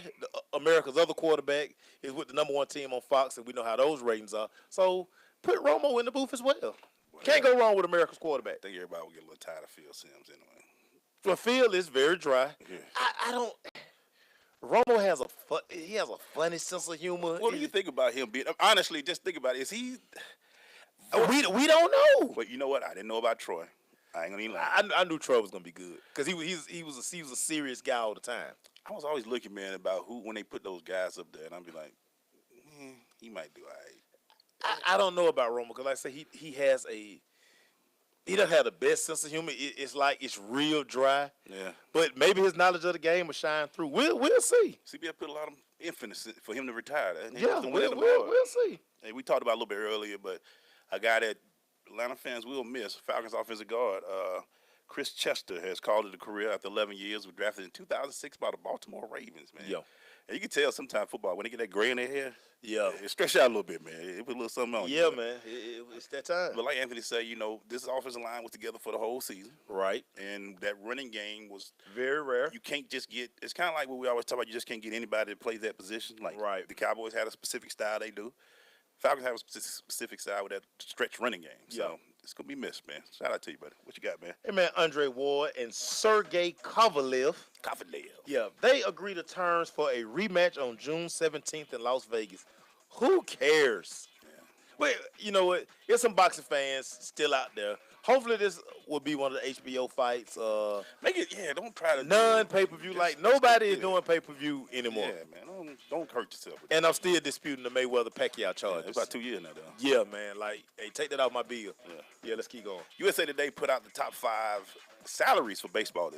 America's other quarterback, is with the #1 team on Fox, and we know how those ratings are. So put Romo in the booth as well. Can't go wrong with America's quarterback. I think everybody will get a little tired of Phil Simms anyway. Well, Phil is very dry. Yeah. I don't. Romo has a funny sense of humor. What do you think about him being? Honestly, just think about it. Is he? We don't know. But you know what? I didn't know about Troy. I ain't gonna even lie. I knew Troy was gonna be good because he was a serious guy all the time. I was always looking, man, about when they put those guys up there, and I'd be like, he might do all right. I don't know about Romo because, like I say, he doesn't have the best sense of humor. It's like it's real dry. Yeah. But maybe his knowledge of the game will shine through. We'll see. CBS put a lot of emphasis for him to retire. Yeah, we'll see. Hey, we talked about it a little bit earlier, but a guy that Atlanta fans will miss, Falcons offensive guard, Chris Chester has called it a career after 11 years. Was drafted in 2006 by the Baltimore Ravens, man. Yeah. And you can tell sometimes football, when they get that gray in their hair, it stretch out a little bit, man. It put a little something on. Yeah, man. It's that time. But like Anthony said, you know, this offensive line was together for the whole season. Right. And that running game was very rare. You can't just get – it's kind of like what we always talk about. You just can't get anybody that plays that position. Like the Cowboys had a specific style they do. Falcons have a specific style with that stretch running game. So it's going to be missed, man. Shout out to you, buddy. What you got, man? Hey, man, Andre Ward and Sergey Kovalev. Yeah, they agreed to terms for a rematch on June 17th in Las Vegas. Who cares? Wait, you know what? There's some boxing fans still out there. Hopefully this will be one of the HBO fights. Make it, don't try to non-pay-per-view. Like, nobody is doing pay-per-view anymore. Yeah, man. Don't hurt yourself. And I'm still disputing the Mayweather-Pacquiao charges. It's about 2 years now, though. Yeah, man. Like, hey, take that off my bill. Yeah, let's keep going. USA Today put out the top 5 salaries for baseball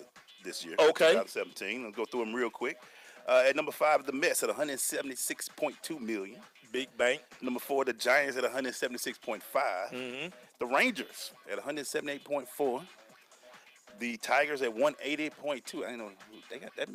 this year. Okay. 2017. Let's go through them real quick. At number 5, the Mets at $176.2 million. Big bank. Number 4, the Giants at $176.5. The Rangers at $178.4. The Tigers at $180.2. I didn't know they got that.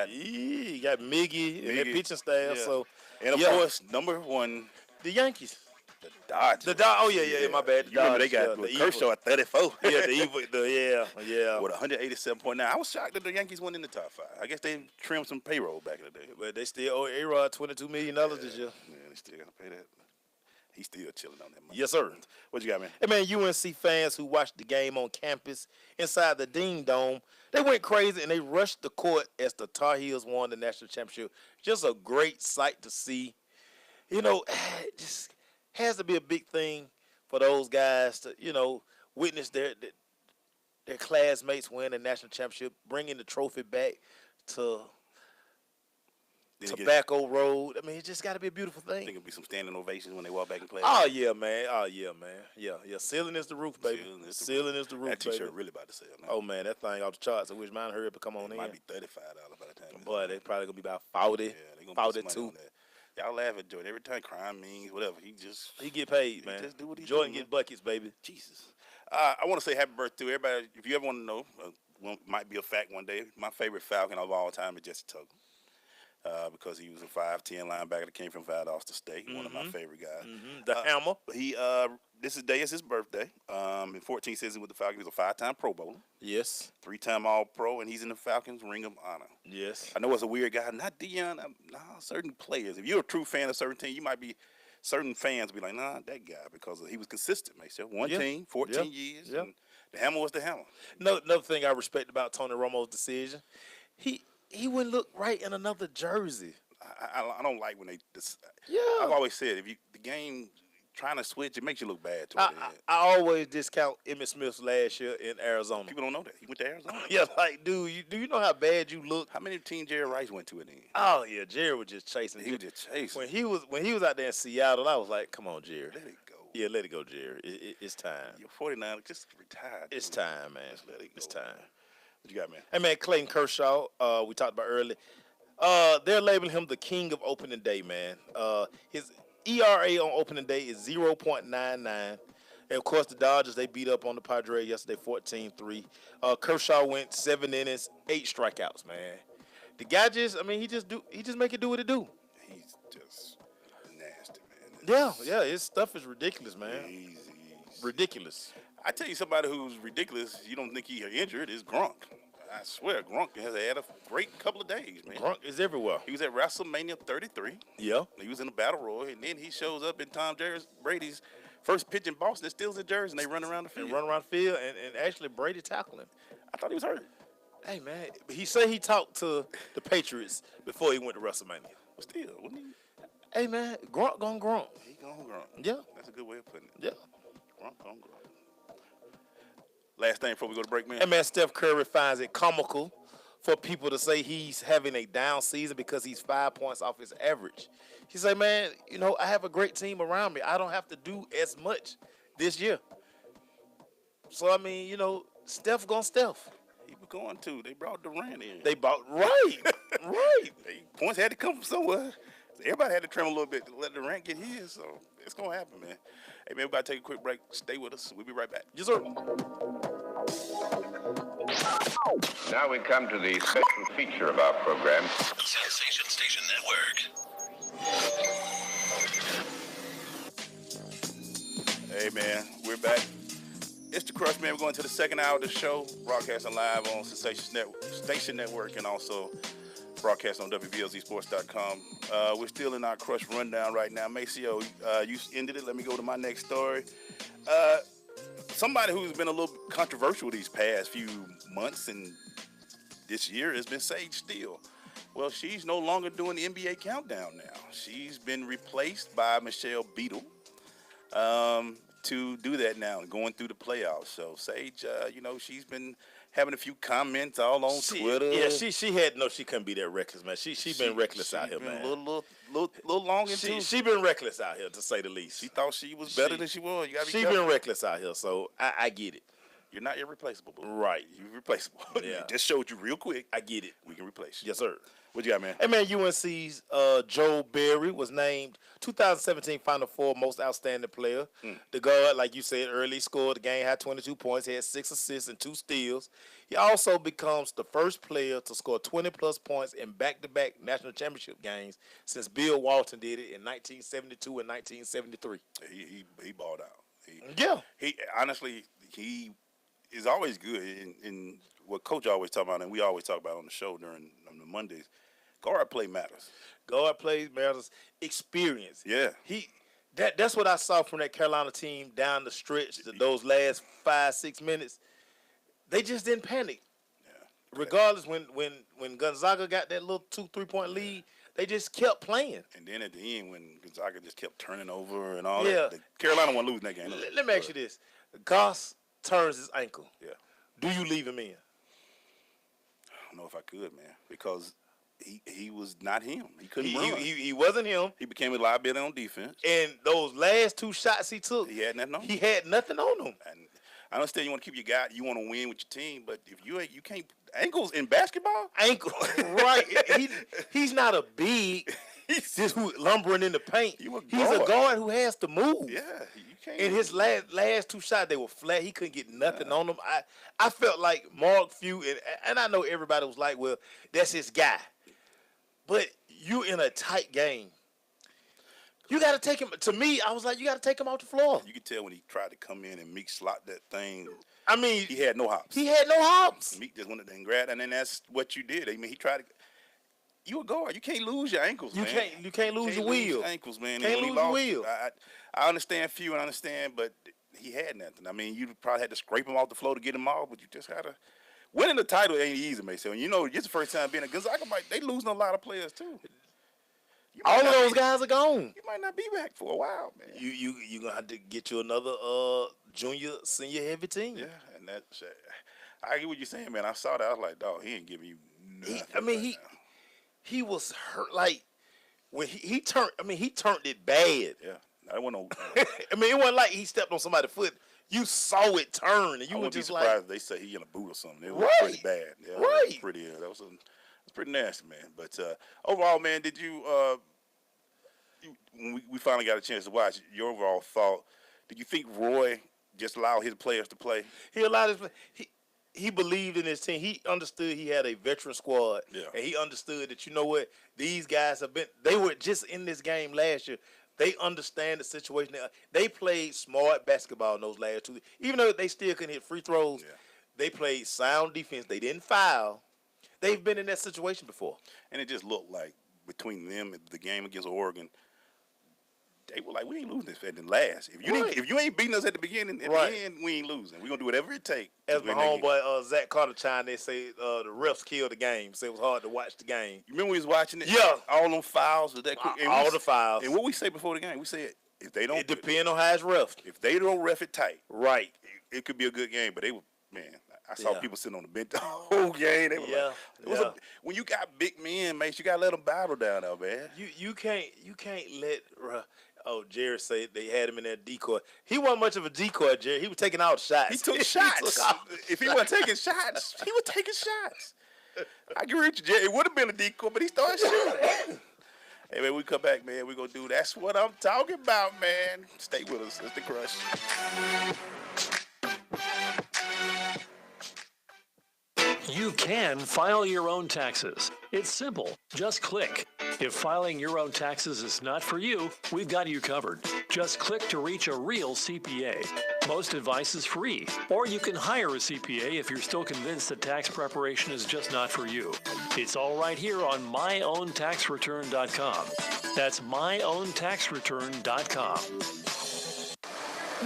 You got Miggy and their pitching staff. Yeah. So, and of course, number 1, the Yankees. The Dodgers. Oh yeah, my bad. You remember they got Kershaw at 34. Yeah, yeah. With 187.9. I was shocked that the Yankees went in the top 5. I guess they trimmed some payroll back in the day. But they still owe A-Rod $22 million this year. Yeah, they still got to pay that. He's still chilling on that money. Yes, sir. What you got, man? Hey, man, UNC fans who watched the game on campus inside the Dean Dome, they went crazy and they rushed the court as the Tar Heels won the national championship. Just a great sight to see. You know, just has to be a big thing for those guys to, witness their classmates win the national championship, bringing the trophy back to Tobacco Road. I mean, it just got to be a beautiful thing. I think it'll be some standing ovations when they walk back in class. Oh, yeah, man. Yeah. Ceiling is the roof, baby. Ceiling is the roof, that T-shirt baby. really about to sell, man. Oh, man, that thing off the charts. I wish mine hurry up and come on in. Might be $35 by the time. Boy, they probably going to be about 40, yeah, they gonna put some money 42. on that. Y'all laugh at Jordan every time crime means whatever. He get paid, man. Just do what he Jordan do, get buckets, baby. Jesus. I want to say happy birthday to everybody. If you ever want to know, might be a fact one day. My favorite Falcon of all time is Jesse Tuggle. Because he was a 5'10" linebacker that came from Valdosta State, one of my favorite guys. The Hammer. He this day is his birthday. In 14 seasons with the Falcons, he was a 5-time Pro Bowler. Yes. 3-time All-Pro, and he's in the Falcons Ring of Honor. Yes. I know it's a weird guy, not Deion. Certain players. If you're a true fan of a certain team, you might be. Certain fans be like, nah, that guy, because he was consistent, man. So one team, 14 years, and the Hammer was the Hammer. Another thing I respect about Tony Romo's decision, he wouldn't look right in another jersey. I don't like when they. Yeah. I've always said the game trying to switch, it makes you look bad. I always discount Emmitt Smith last year in Arizona. People don't know that he went to Arizona. Yeah, like, dude, do you know how bad you look? How many teams Jerry Rice went to it then? Oh yeah, Jerry was just chasing. He was just chasing. When he was out there in Seattle, I was like, come on, Jerry. Let it go. Yeah, let it go, Jerry. It's time. You're 49, just retired. It's time, man. Just let it go. It's time. What you got, man? Hey, man, Clayton Kershaw, we talked about earlier. They're labeling him the king of opening day, man. His ERA on opening day is 0.99. And, of course, the Dodgers, they beat up on the Padres yesterday, 14-3. Kershaw went 7 innings, 8 strikeouts, man. The guy he just make it do what it do. He's just nasty, man. Yeah, his stuff is ridiculous, man. He's ridiculous. I tell you somebody who's ridiculous, you don't think he's injured, is Gronk. I swear, Gronk has had a great couple of days, man. Gronk is everywhere. He was at WrestleMania 33. Yeah. He was in the Battle Royal, and then he shows up in Tom Brady's first pitch in Boston and steals his jersey, and they run around the field. And actually Brady tackled him. I thought he was hurt. Hey, man, he said he talked to the Patriots before he went to WrestleMania. But still, wouldn't he? Hey, man, Gronk gone Gronk. He gone Gronk. Yeah. That's a good way of putting it. Yeah. Gronk gone Gronk. Last thing before we go to break, man. Hey, man, Steph Curry finds it comical for people to say he's having a down season because he's 5 points off his average. He said, man, I have a great team around me. I don't have to do as much this year. So, Steph gonna Steph. He was going to. They brought Durant in. Right. Points had to come from somewhere. So everybody had to trim a little bit to let Durant get his. So it's going to happen, man. Hey, man, we got to take a quick break. Stay with us. We'll be right back. Yes, sir. Now we come to the special feature of our program. Sensation Station Network. Hey, man, we're back. It's the Crush, man. We're going to the second hour of the show, broadcasting live on Station Network and also broadcast on WBLZSports.com. We're still in our Crush rundown right now. Maceo, you ended it. Let me go to my next story. Somebody who's been a little controversial these past few months and this year has been Sage Steele. Well, she's no longer doing the NBA countdown now. She's been replaced by Michelle Beadle to do that now, going through the playoffs. So Sage, she's been having a few comments all on Twitter. Yeah, she had she couldn't be that reckless, man. She been reckless out here, man. A little long into. She been reckless out here, to say the least. She thought she was better than she was. You gotta be she careful. been reckless out here, so I get it. You're not irreplaceable, boo. Right. You're replaceable. Yeah. Just showed you real quick. I get it. We can replace you. Yes, sir. What you got, man? Hey, man, UNC's Joe Barry was named 2017 Final Four Most Outstanding Player. The guard, like you said early, scored the game, had 22 points, had 6 assists and 2 steals. He also becomes the first player to score 20-plus points in back-to-back national championship games since Bill Walton did it in 1972 and 1973. He balled out. He honestly, he is always good in what Coach always talk about, and we always talk about on the show during the Mondays. Guard play matters. Guard play matters. Experience. Yeah. That's what I saw from that Carolina team down the stretch. Those last 5-6 minutes, they just didn't panic. Yeah. Regardless, when Gonzaga got that little 2-3 point lead, they just kept playing. And then at the end, when Gonzaga just kept turning over and all that, Carolina won losing that game. Let me ask you this: Goss turns his ankle. Yeah. Do you leave him in? I don't know if I could, man, because he was not him. He couldn't run. He wasn't him. He became a liability on defense. And those last 2 shots he took, he had nothing on him. He had nothing on him. And I understand you want to keep your guy, you want to win with your team, but if you can't ankles in basketball, right? He's not a big. Just who lumbering in the paint. He's a guard who has to move. Yeah, you can't. And his last 2 shots, they were flat. He couldn't get nothing on them. I felt like Mark Few, and I know everybody was like, well, that's his guy. But you in a tight game. You got to take him. To me, I was like, you got to take him off the floor. You could tell when he tried to come in and Meek slot that thing. I mean, he had no hops. He had no hops. Meek just went there and grabbed, and then that's what you did. I mean, he tried to. You a guard. You can't lose your ankles, man. You can't lose your wheel. Ankles, man. Can't lose your wheel. I understand Few and I understand, but he had nothing. I mean, you probably had to scrape him off the floor to get him off, but you just had to. Winning the title ain't easy, man. So, it's the first time being a Gonzaga. They losing a lot of players, too. All of those guys are gone. You might not be back for a while, man. You gonna have to get you another junior, senior heavy team. Yeah, and I get what you're saying, man. I saw that. I was like, dog, he ain't giving you nothing. He was hurt. Like when he turned. I mean, he turned it bad. Yeah, I wasn't no. I mean, it wasn't like he stepped on somebody's foot. You saw it turn, and you were just like, if they say he in a boot or something. It was pretty bad. Yeah, right. It was pretty. That was pretty nasty, man. But overall, man, did you? When we finally got a chance to watch, your overall thought? Did you think Roy just allowed his players to play? He allowed his. He believed in his team. He understood he had a veteran squad. Yeah. And he understood that, you know what, these guys they were just in this game last year. They understand the situation. They played smart basketball in those last 2. Even though they still couldn't hit free throws, they played sound defense. They didn't foul. They've been in that situation before. And it just looked like between them and the game against Oregon, they were like, we ain't losing this at the last. If you ain't beating us at the beginning, at the end, we ain't losing. We're going to do whatever it takes. As my homeboy Zach Carter chimed, they say the refs killed the game, so it was hard to watch the game. You remember we was watching it? Yeah. All them fouls. Was that quick? All the fouls. And what we say before the game, we said, if they don't. It depends on how it's ref. If they don't ref it tight. Right. It could be a good game, but they were, man, I saw people sitting on the bench the whole game. They were like, when you got big men, man, you got to let them battle down there, man. You can't let Jerry said they had him in that decoy. He wasn't much of a decoy, Jerry. He was taking out shots. He took shots. If he wasn't taking shots, he was taking shots. I agree with you, Jerry. It would have been a decoy, but he started shooting. Hey, man, we come back, man. We're going to do That's What I'm Talking About, man. Stay with us. It's The Crush. You can file your own taxes. It's simple. Just click. If filing your own taxes is not for you, we've got you covered. Just click to reach a real CPA. Most advice is free, or you can hire a CPA if you're still convinced that tax preparation is just not for you. It's all right here on myowntaxreturn.com. That's myowntaxreturn.com.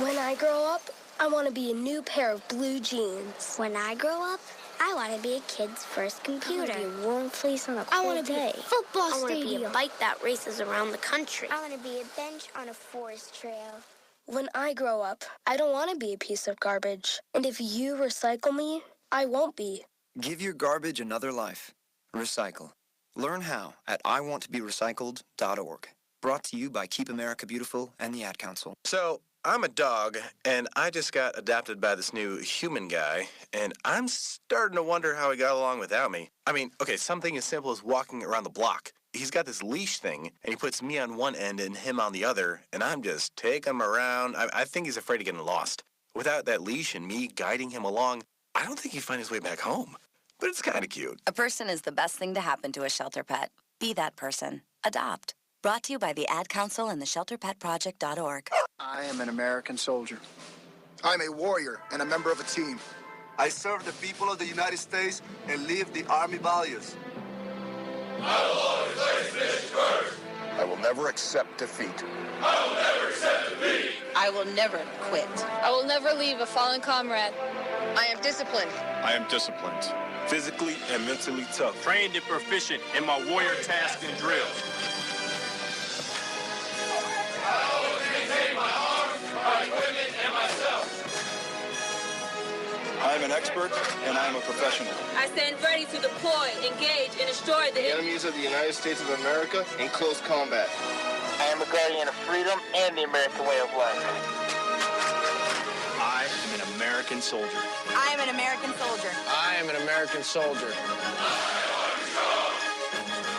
When I grow up, I want to be a new pair of blue jeans. When I grow up, I want to be a kid's first computer. I want to be a warm place on a cold day. Football I want to stadium. be a bike that races around the country. I want to be a bench on a forest trail. When I grow up, I don't want to be a piece of garbage. And if you recycle me, I won't be. Give your garbage another life. Recycle. Learn how at iwanttoberecycled.org. Brought to you by Keep America Beautiful and the Ad Council. So, I'm a dog, and I just got adopted by this new human guy, and I'm starting to wonder how he got along without me. I mean, okay, something as simple as walking around the block. He's got this leash thing, and he puts me on one end and him on the other, and I'm just taking him around. I think he's afraid of getting lost. Without that leash and me guiding him along, I don't think he'd find his way back home. But it's kind of cute. A person is the best thing to happen to a shelter pet. Be that person. Adopt. Brought to you by the Ad Council and the ShelterPetProject.org. I am an American soldier. I'm a warrior and a member of a team. I serve the people of the United States and live the Army values. I will always place fish first. I will never accept defeat. I will never accept defeat. I will never quit. I will never leave a fallen comrade. I am disciplined. I am disciplined, physically and mentally tough, trained and proficient in my warrior tasks and drills. I always maintain my arms, my equipment, and myself. I am an expert and I am a professional. I stand ready to deploy, engage, and destroy The enemies of the United States of America in close combat. I am a guardian of freedom and the American way of life. I am an American soldier. I am an American soldier. I am an American soldier.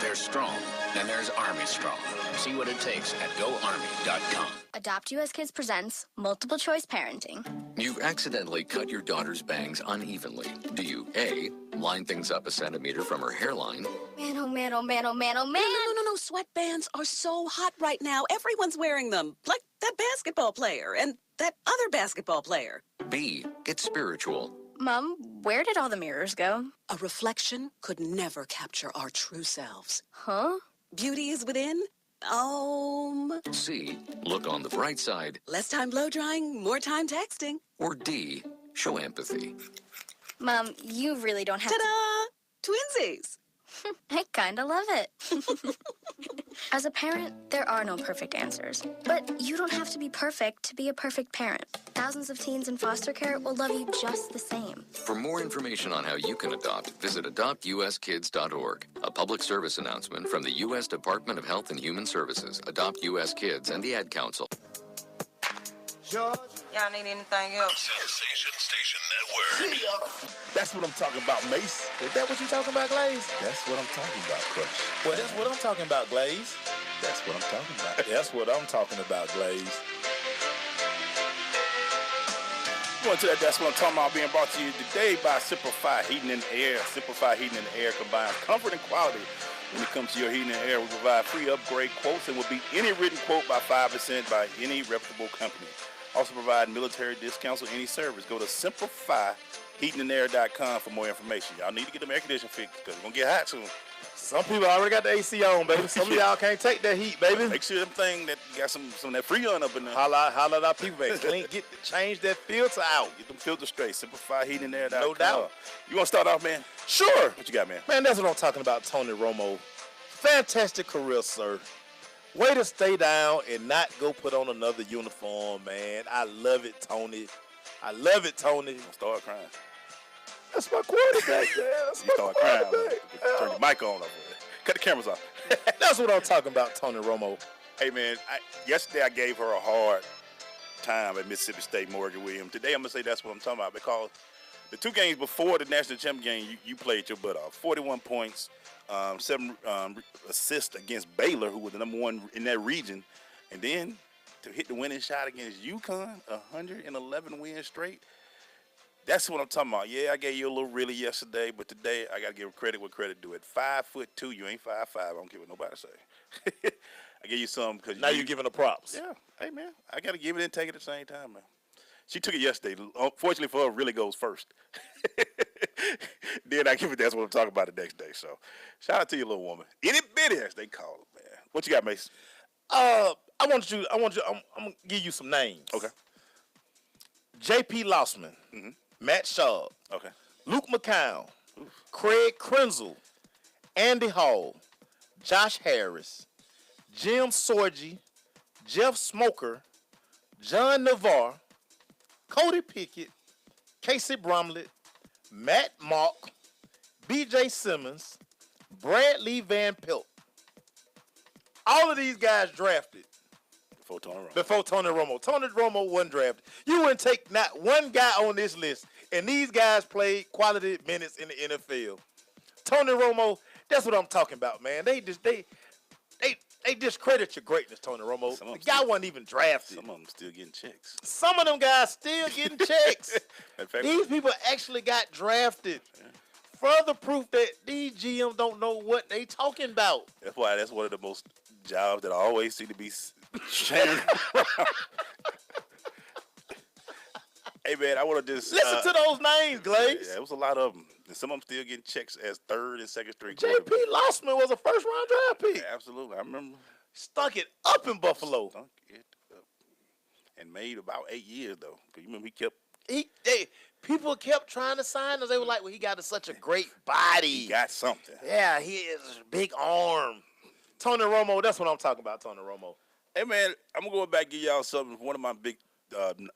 There's strong, and there's Army strong. See what it takes at GoArmy.com. Adopt US Kids presents multiple choice parenting. You've accidentally cut your daughter's bangs unevenly. Do you A, line things up a centimeter from her hairline? Man, oh man, oh man, oh man, oh man. No. Sweatbands are so hot right now. Everyone's wearing them. Like that basketball player and that other basketball player. B, get spiritual. Mom, where did all the mirrors go? A reflection could never capture our true selves. Huh? Beauty is within. C, look on the bright side. Less time blow drying, more time texting. Or D, show empathy. Mom, you really don't have Ta-da! Twinsies. I kinda love it. As a parent, there are no perfect answers. But you don't have to be perfect to be a perfect parent. Thousands of teens in foster care will love you just the same. For more information on how you can adopt, visit adoptuskids.org. A public service announcement from the U.S. Department of Health and Human Services, Adopt U.S. Kids, and the Ad Council. Y'all need anything else? Sensation Station Network. That's what I'm talking about, Mace. Is that what you talking about, Glaze? That's what I'm talking about, Crush. Well, that's what I'm talking about, Glaze. That's what I'm talking about. That's what I'm talking about, Glaze. Going to that, that's what I'm talking about, being brought to you today by Simplify Heating and Air. Simplify Heating and Air combines comfort and quality. When it comes to your heating and air, we provide free upgrade quotes and will beat any written quote by 5% by any reputable company. Also provide military discounts on any service. Go to simplifyheatingandair.com for more information. Y'all need to get them air conditioning fixed because it's going to get hot soon. Some people already got the AC on, baby. Some of y'all can't take that heat, baby. Make sure them thing that you got some of that Freon up in there. Holla at our people, baby. Change that filter out. Get them filters straight. Simplifyheatingandair.com. No doubt. You want to start off, man? Sure. What you got, man? Man, that's what I'm talking about, Tony Romo. Fantastic career, sir. Way to stay down and not go put on another uniform, man. I love it, Tony. I love it, Tony. Start crying. That's my quarterback, man. You start crying. Turn your mic on. Cut the cameras off. That's what I'm talking about, Tony Romo. Hey, man, yesterday I gave her a hard time at Mississippi State, Morgan Williams. Today I'm going to say that's what I'm talking about because the 2 games before the national champion game, you played your butt off. 41 points. 7 assists against Baylor, who was the number 1 in that region. And then to hit the winning shot against UConn, 111 wins straight. That's what I'm talking about. Yeah, I gave you a little really yesterday, but today I got to give credit where credit due. At 5'2", you ain't 5'5". I don't care what nobody say. I give you some because now you're giving her props. Yeah. Hey, man, I got to give it and take it at the same time, man. She took it yesterday. Unfortunately for her, really goes first. Then I give it. That's what I'm talking about the next day. So, shout out to you, little woman. Itty bitty, as they call it, man. What you got, Mace? I'm gonna give you some names. Okay. J.P. Lossman, Matt Schaub, okay, Luke McCown, Craig Krenzel, Andy Hall, Josh Harris, Jim Sorgi, Jeff Smoker, John Navarre, Cody Pickett, Casey Bromlett, Matt Mock, B.J. Simmons, Bradley Van Pelt. All of these guys drafted before Tony Romo. Tony Romo wasn't drafted. You wouldn't take not one guy on this list, and these guys played quality minutes in the NFL. Tony Romo, that's what I'm talking about, man. They discredit your greatness, Tony Romo. The guy wasn't even drafted. Some of them still getting checks. Some of them guys still getting checks. These people actually got drafted. Yeah. Further proof that these GMs don't know what they talking about. That's why that's one of the most jobs that I always see to be sharing around. Hey, man, I want to just... Listen to those names, Glaze. Yeah, it was a lot of them. And some of them still getting checks as third and second string. J.P. Lossman was a first-round draft pick. Yeah, absolutely. I remember. Stuck it up in Buffalo. Stuck it up. And made about 8 years, though. Because you remember he kept... People kept trying to sign us. They were like, well, he got such a great body. He got something. Yeah, he is a big arm. Tony Romo, that's what I'm talking about, Tony Romo. Hey, man, I'm going to go back and give y'all something. One of my big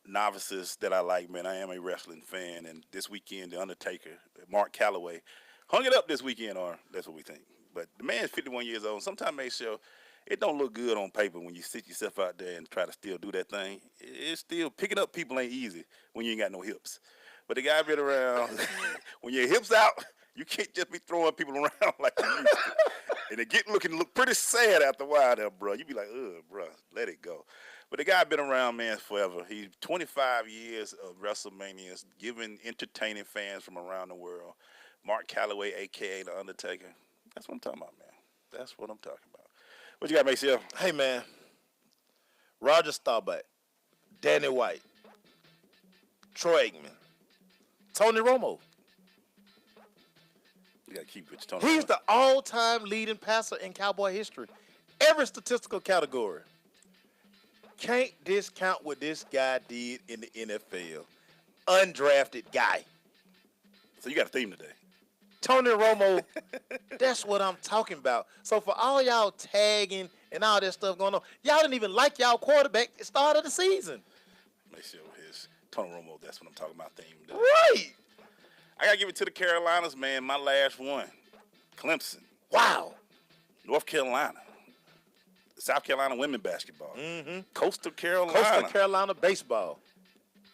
novices that I like, man. I am a wrestling fan. And this weekend, The Undertaker, Mark Calloway, hung it up this weekend, or that's what we think. But the man's 51 years old. Sometimes make sure it don't look good on paper when you sit yourself out there and try to still do that thing. It's still, picking up people ain't easy when you ain't got no hips. But the guy been around, when your hips out, you can't just be throwing people around like you used to. And they look pretty sad after a while there, bro. You be like, ugh, bro, let it go. But the guy been around, man, forever. He's 25 years of WrestleManias, entertaining fans from around the world. Mark Calloway, a.k.a. The Undertaker. That's what I'm talking about, man. That's what I'm talking about. What you got, Maceo? Hey, man. Roger Staubach, Danny White, Troy Aikman, Tony Romo. You got to keep it, Tony. He's the all-time leading passer in Cowboy history. Every statistical category. Can't discount what this guy did in the NFL. Undrafted guy. So you got a theme today. Tony Romo, that's what I'm talking about. So for all y'all tagging and all that stuff going on, y'all didn't even like y'all quarterback at the start of the season. Make sure his Tony Romo, that's what I'm talking about, theme today. Right. I got to give it to the Carolinas, man. My last one. Clemson. Wow. North Carolina. South Carolina women basketball. Mm-hmm. Coastal Carolina. Coastal Carolina baseball.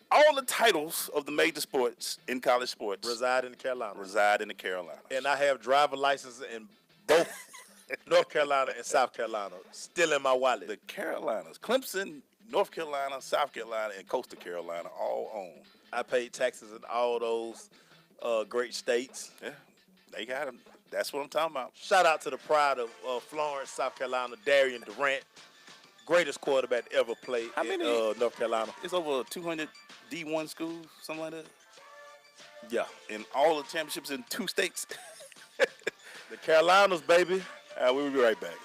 All the titles of the major sports in college sports reside in the Carolinas. And I have driver licenses in both North Carolina and South Carolina still in my wallet. The Carolinas. Clemson, North Carolina, South Carolina, and Coastal Carolina all own. I paid taxes in all those great states. Yeah, they got them. That's what I'm talking about. Shout out to the pride of Florence, South Carolina, Darian Durant. Greatest quarterback ever played in North Carolina. It's over 200 D1 schools, something like that. Yeah. And all the championships in 2 states. The Carolinas, baby. We'll be right back.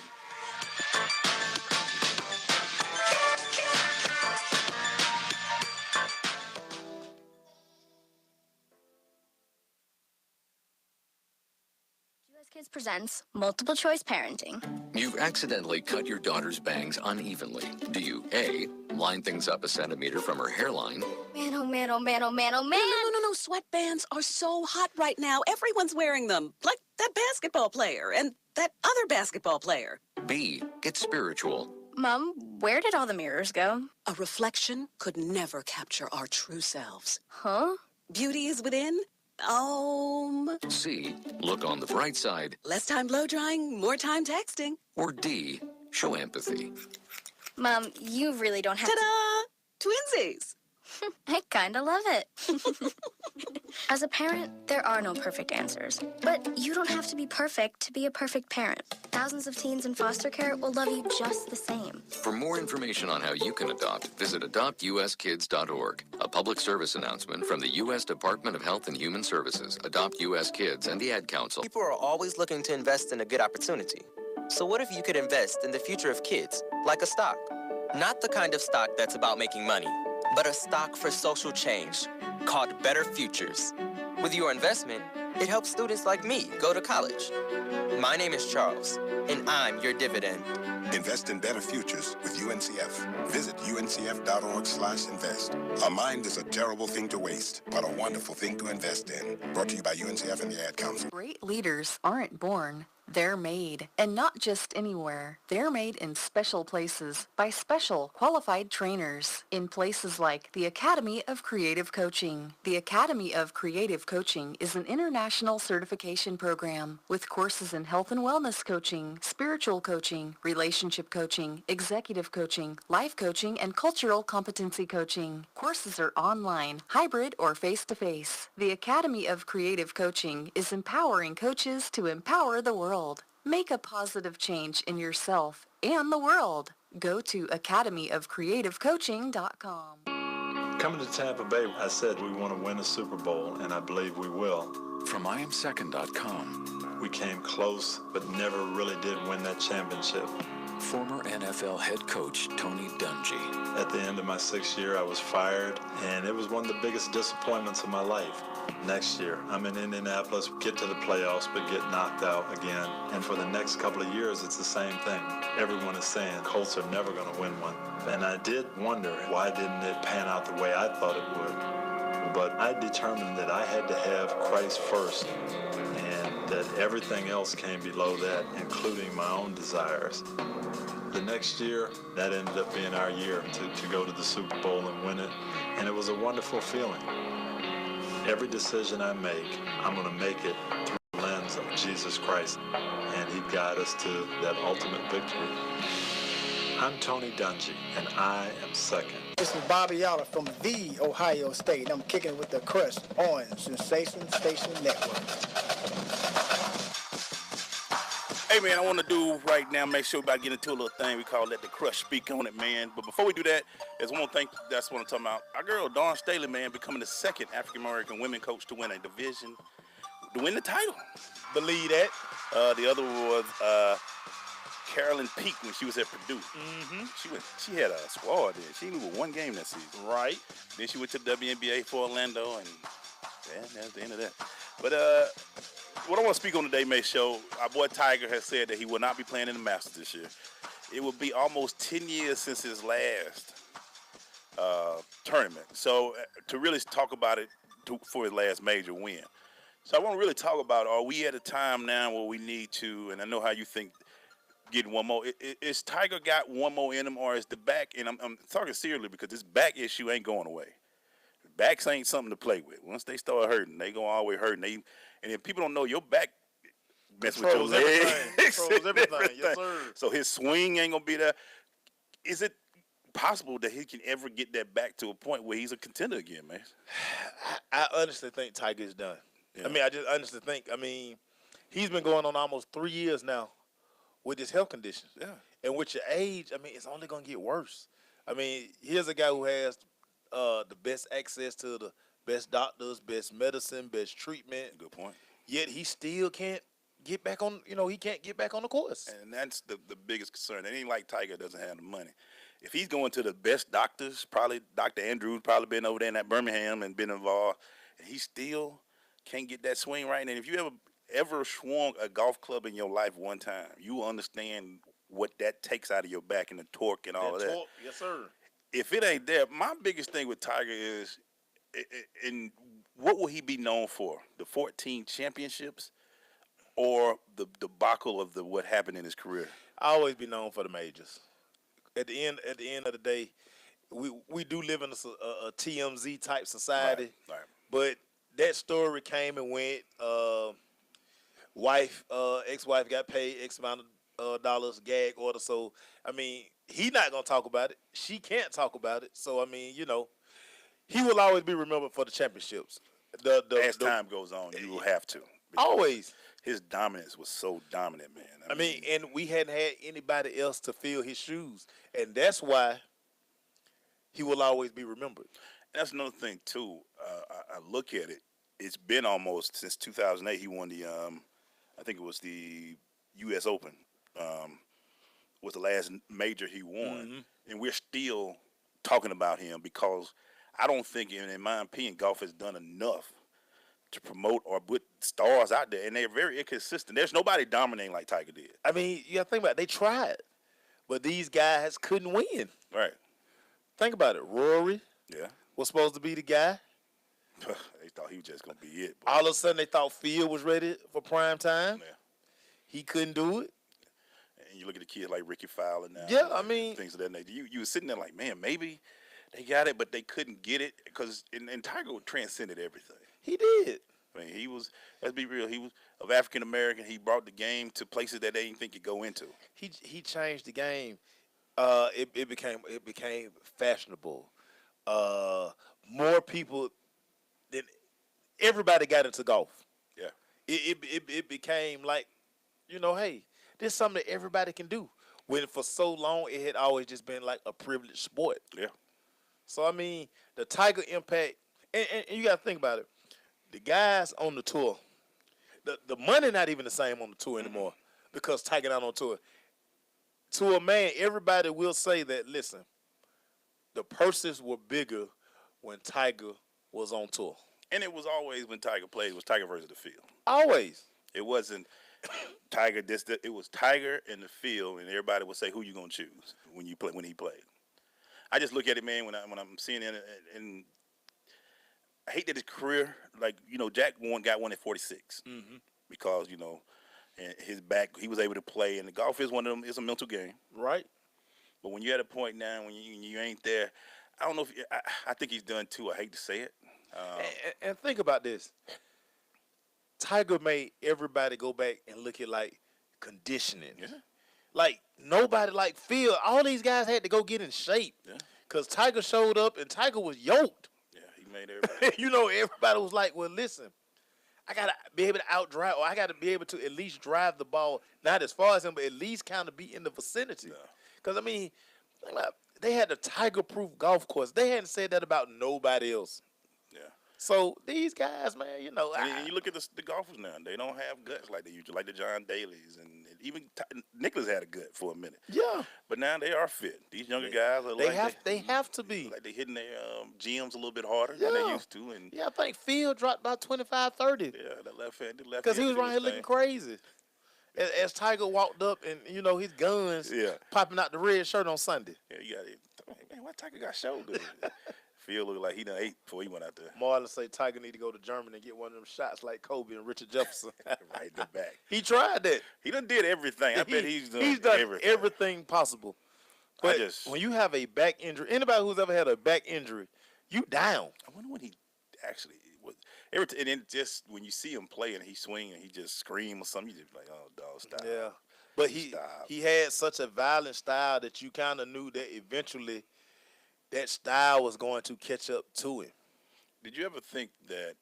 Kids presents Multiple Choice Parenting. You've accidentally cut your daughter's bangs unevenly. Do you A, line things up a centimeter from her hairline? Man, oh man, oh man, oh man, oh man. No. Sweatbands are so hot right now. Everyone's wearing them. Like that basketball player and that other basketball player. B, get spiritual. Mom, where did all the mirrors go? A reflection could never capture our true selves. Huh? Beauty is within. C, look on the bright side. Less time blow drying, more time texting. Or D, show empathy. Mom, you really don't have Ta-da! Twinsies! I kinda love it. As a parent, there are no perfect answers. But you don't have to be perfect to be a perfect parent. Thousands of teens in foster care will love you just the same. For more information on how you can adopt, visit adoptuskids.org. A public service announcement from the U.S. Department of Health and Human Services, Adopt U.S. Kids, and the Ad Council. People are always looking to invest in a good opportunity. So what if you could invest in the future of kids, like a stock? Not the kind of stock that's about making money, but a stock for social change called Better Futures. With your investment, it helps students like me go to college. My name is Charles, and I'm your dividend. Invest in better futures with UNCF. Visit uncf.org/invest. A mind is a terrible thing to waste, but a wonderful thing to invest in. Brought to you by UNCF and the Ad Council. Great leaders aren't born. They're made, and not just anywhere. They're made in special places by special qualified trainers in places like the Academy of Creative Coaching. The Academy of Creative Coaching is an international certification program with courses in health and wellness coaching, spiritual coaching, relationship coaching, executive coaching, life coaching, and cultural competency coaching. Courses are online, hybrid, or face-to-face. The Academy of Creative Coaching is empowering coaches to empower the world. Make a positive change in yourself and the world. Go to academyofcreativecoaching.com. Coming to Tampa Bay, I said we want to win a Super Bowl, and I believe we will. From IamSecond.com. We came close, but never really did win that championship. Former NFL head coach Tony Dungy. At the end of my 6th year, I was fired, and it was one of the biggest disappointments of my life. Next year, I'm in Indianapolis, get to the playoffs, but get knocked out again. And for the next couple of years, it's the same thing. Everyone is saying Colts are never going to win one. And I did wonder, why didn't it pan out the way I thought it would? But I determined that I had to have Christ first, and that everything else came below that, including my own desires. The next year, that ended up being our year to go to the Super Bowl and win it. And it was a wonderful feeling. Every decision I make, I'm going to make it through the lens of Jesus Christ, and He'd guide us to that ultimate victory. I'm Tony Dungy, and I am second. This is Bobby Yoller from the Ohio State, and I'm kicking with the Crush on Sensation Station Network. Hey, man, I want to do right now, make sure we about to get into a little thing we call Let the Crush Speak on it, man. But before we do that, there's one thing that's what I'm talking about. Our girl, Dawn Staley, man, becoming the second African-American women coach to win a division, to win the title. Believe that. The other one was Carolyn Peake when she was at Purdue. Mm-hmm. She had a squad there. She only won one game that season. Right. Then she went to the WNBA for Orlando, and yeah, that's the end of that. But what I want to speak on today, May Show, our boy Tiger has said that he will not be playing in the Masters this year. It will be almost 10 years since his last tournament. So to really talk about it for his last major win. So I want to really talk about, are we at a time now where we need to, and I know how you think, getting one more. Is Tiger got one more in him, or is the back, and I'm talking seriously because this back issue ain't going away. Backs ain't something to play with. Once they start hurting, they gonna always hurt. And if people don't know, your back mess with your legs. Controls everything. Yes, sir. So his swing ain't gonna be there. Is it possible that he can ever get that back to a point where he's a contender again, man? I honestly think Tiger's done. Yeah. I mean, I just honestly think, he's been going on almost 3 years now with his health conditions. Yeah. And with your age, it's only going to get worse. Here's a guy who has the best access to the best doctors, best medicine, best treatment. Good point. Yet he still can't get back on, he can't get back on the course. And that's the biggest concern. It ain't like Tiger doesn't have the money. If he's going to the best doctors, probably Dr. Andrews probably been over there in that Birmingham and been involved, and he still can't get that swing right. And if you ever swung a golf club in your life one time, you will understand what that takes out of your back and the torque and all of that. Yes, sir. If it ain't there, my biggest thing with Tiger is, and what will he be known for? The 14 championships or the debacle of what happened in his career? I always be known for the majors. At the end of the day, we do live in a TMZ type society. Right. But that story came and went. Ex-wife got paid X amount of dollars, gag order. So, he's not going to talk about it. She can't talk about it. So, he will always be remembered for the championships. As time goes on, you will have to. Always. His dominance was so dominant, man. And we hadn't had anybody else to fill his shoes. And that's why he will always be remembered. That's another thing, too. I look at it. It's been almost since 2008 he won the, I think it was the U.S. Open, was the last major he won. Mm-hmm. And we're still talking about him because I don't think, in my opinion, golf has done enough to promote or put stars out there, and they're very inconsistent. There's nobody dominating like Tiger did. I mean, you got to think about it. They tried, but these guys couldn't win. Right. Think about it. Rory was supposed to be the guy. They thought he was just going to be it. All of a sudden, they thought Phil was ready for prime time. Yeah. He couldn't do it. And you look at the kids like Ricky Fowler now. Yeah, I mean. Things of that nature. You were sitting there like, man, maybe they got it, but they couldn't get it because and Tiger transcended everything. He did. I mean, he was, let's be real, he was of African American. He brought the game to places that they didn't think he'd go into. He changed the game. It became fashionable. More people than everybody got into golf. Yeah. It became like, hey, this is something that everybody can do. When for so long it had always just been like a privileged sport. Yeah. So I mean, the Tiger impact, and you got to think about it. The guys on the tour, the money not even the same on the tour anymore because Tiger not on tour. To a man, everybody will say that, listen, the purses were bigger when Tiger was on tour. And it was always when Tiger played, it was Tiger versus the field. Always. It wasn't Tiger it was Tiger in the field, and everybody would say, who you going to choose when he played. I just look at it, man, when I'm seeing it, and I hate that his career, Jack got one at 46 because, and his back, he was able to play. And the golf is one of them, it's a mental game. Right. But when you're at a point now when you ain't there, I don't know if I think he's done too. I hate to say it. And think about this. Tiger made everybody go back and look at, conditioning. Yeah. Like, nobody like Phil. All these guys had to go get in shape. Because Tiger showed up, and Tiger was yoked. Yeah, he made everybody. Everybody was like, well, listen, I got to be able to outdrive, or I got to be able to at least drive the ball, not as far as him, but at least kind of be in the vicinity. Because, I mean, they had the Tiger-proof golf course. They hadn't said that about nobody else. Yeah. So these guys, man, and you look at the golfers now; they don't have guts like they used to, like the John Daly's, and even Nicklaus had a gut for a minute. Yeah. But now they are fit. These younger guys are they have to be. Like they're hitting their gyms a little bit harder than they used to. And I think Phil dropped about 25, 30. Yeah, that left hand. Because he was right here looking crazy. As Tiger walked up and, his guns popping out the red shirt on Sunday. Yeah, you got it. Man, why Tiger got shoulders? Phil looked like he done ate before he went out there. Marlon say Tiger need to go to Germany and get one of them shots like Kobe and Richard Jefferson. Right in the back. He tried that. He done did everything. I bet he's done everything possible. But when you have a back injury, anybody who's ever had a back injury, you down. I wonder when he actually was. And then just when you see him play and he swing and he just scream or something, you just like, oh, dog, stop. Yeah. But he had such a violent style that you kind of knew that eventually that style was going to catch up to him. Did you ever think that,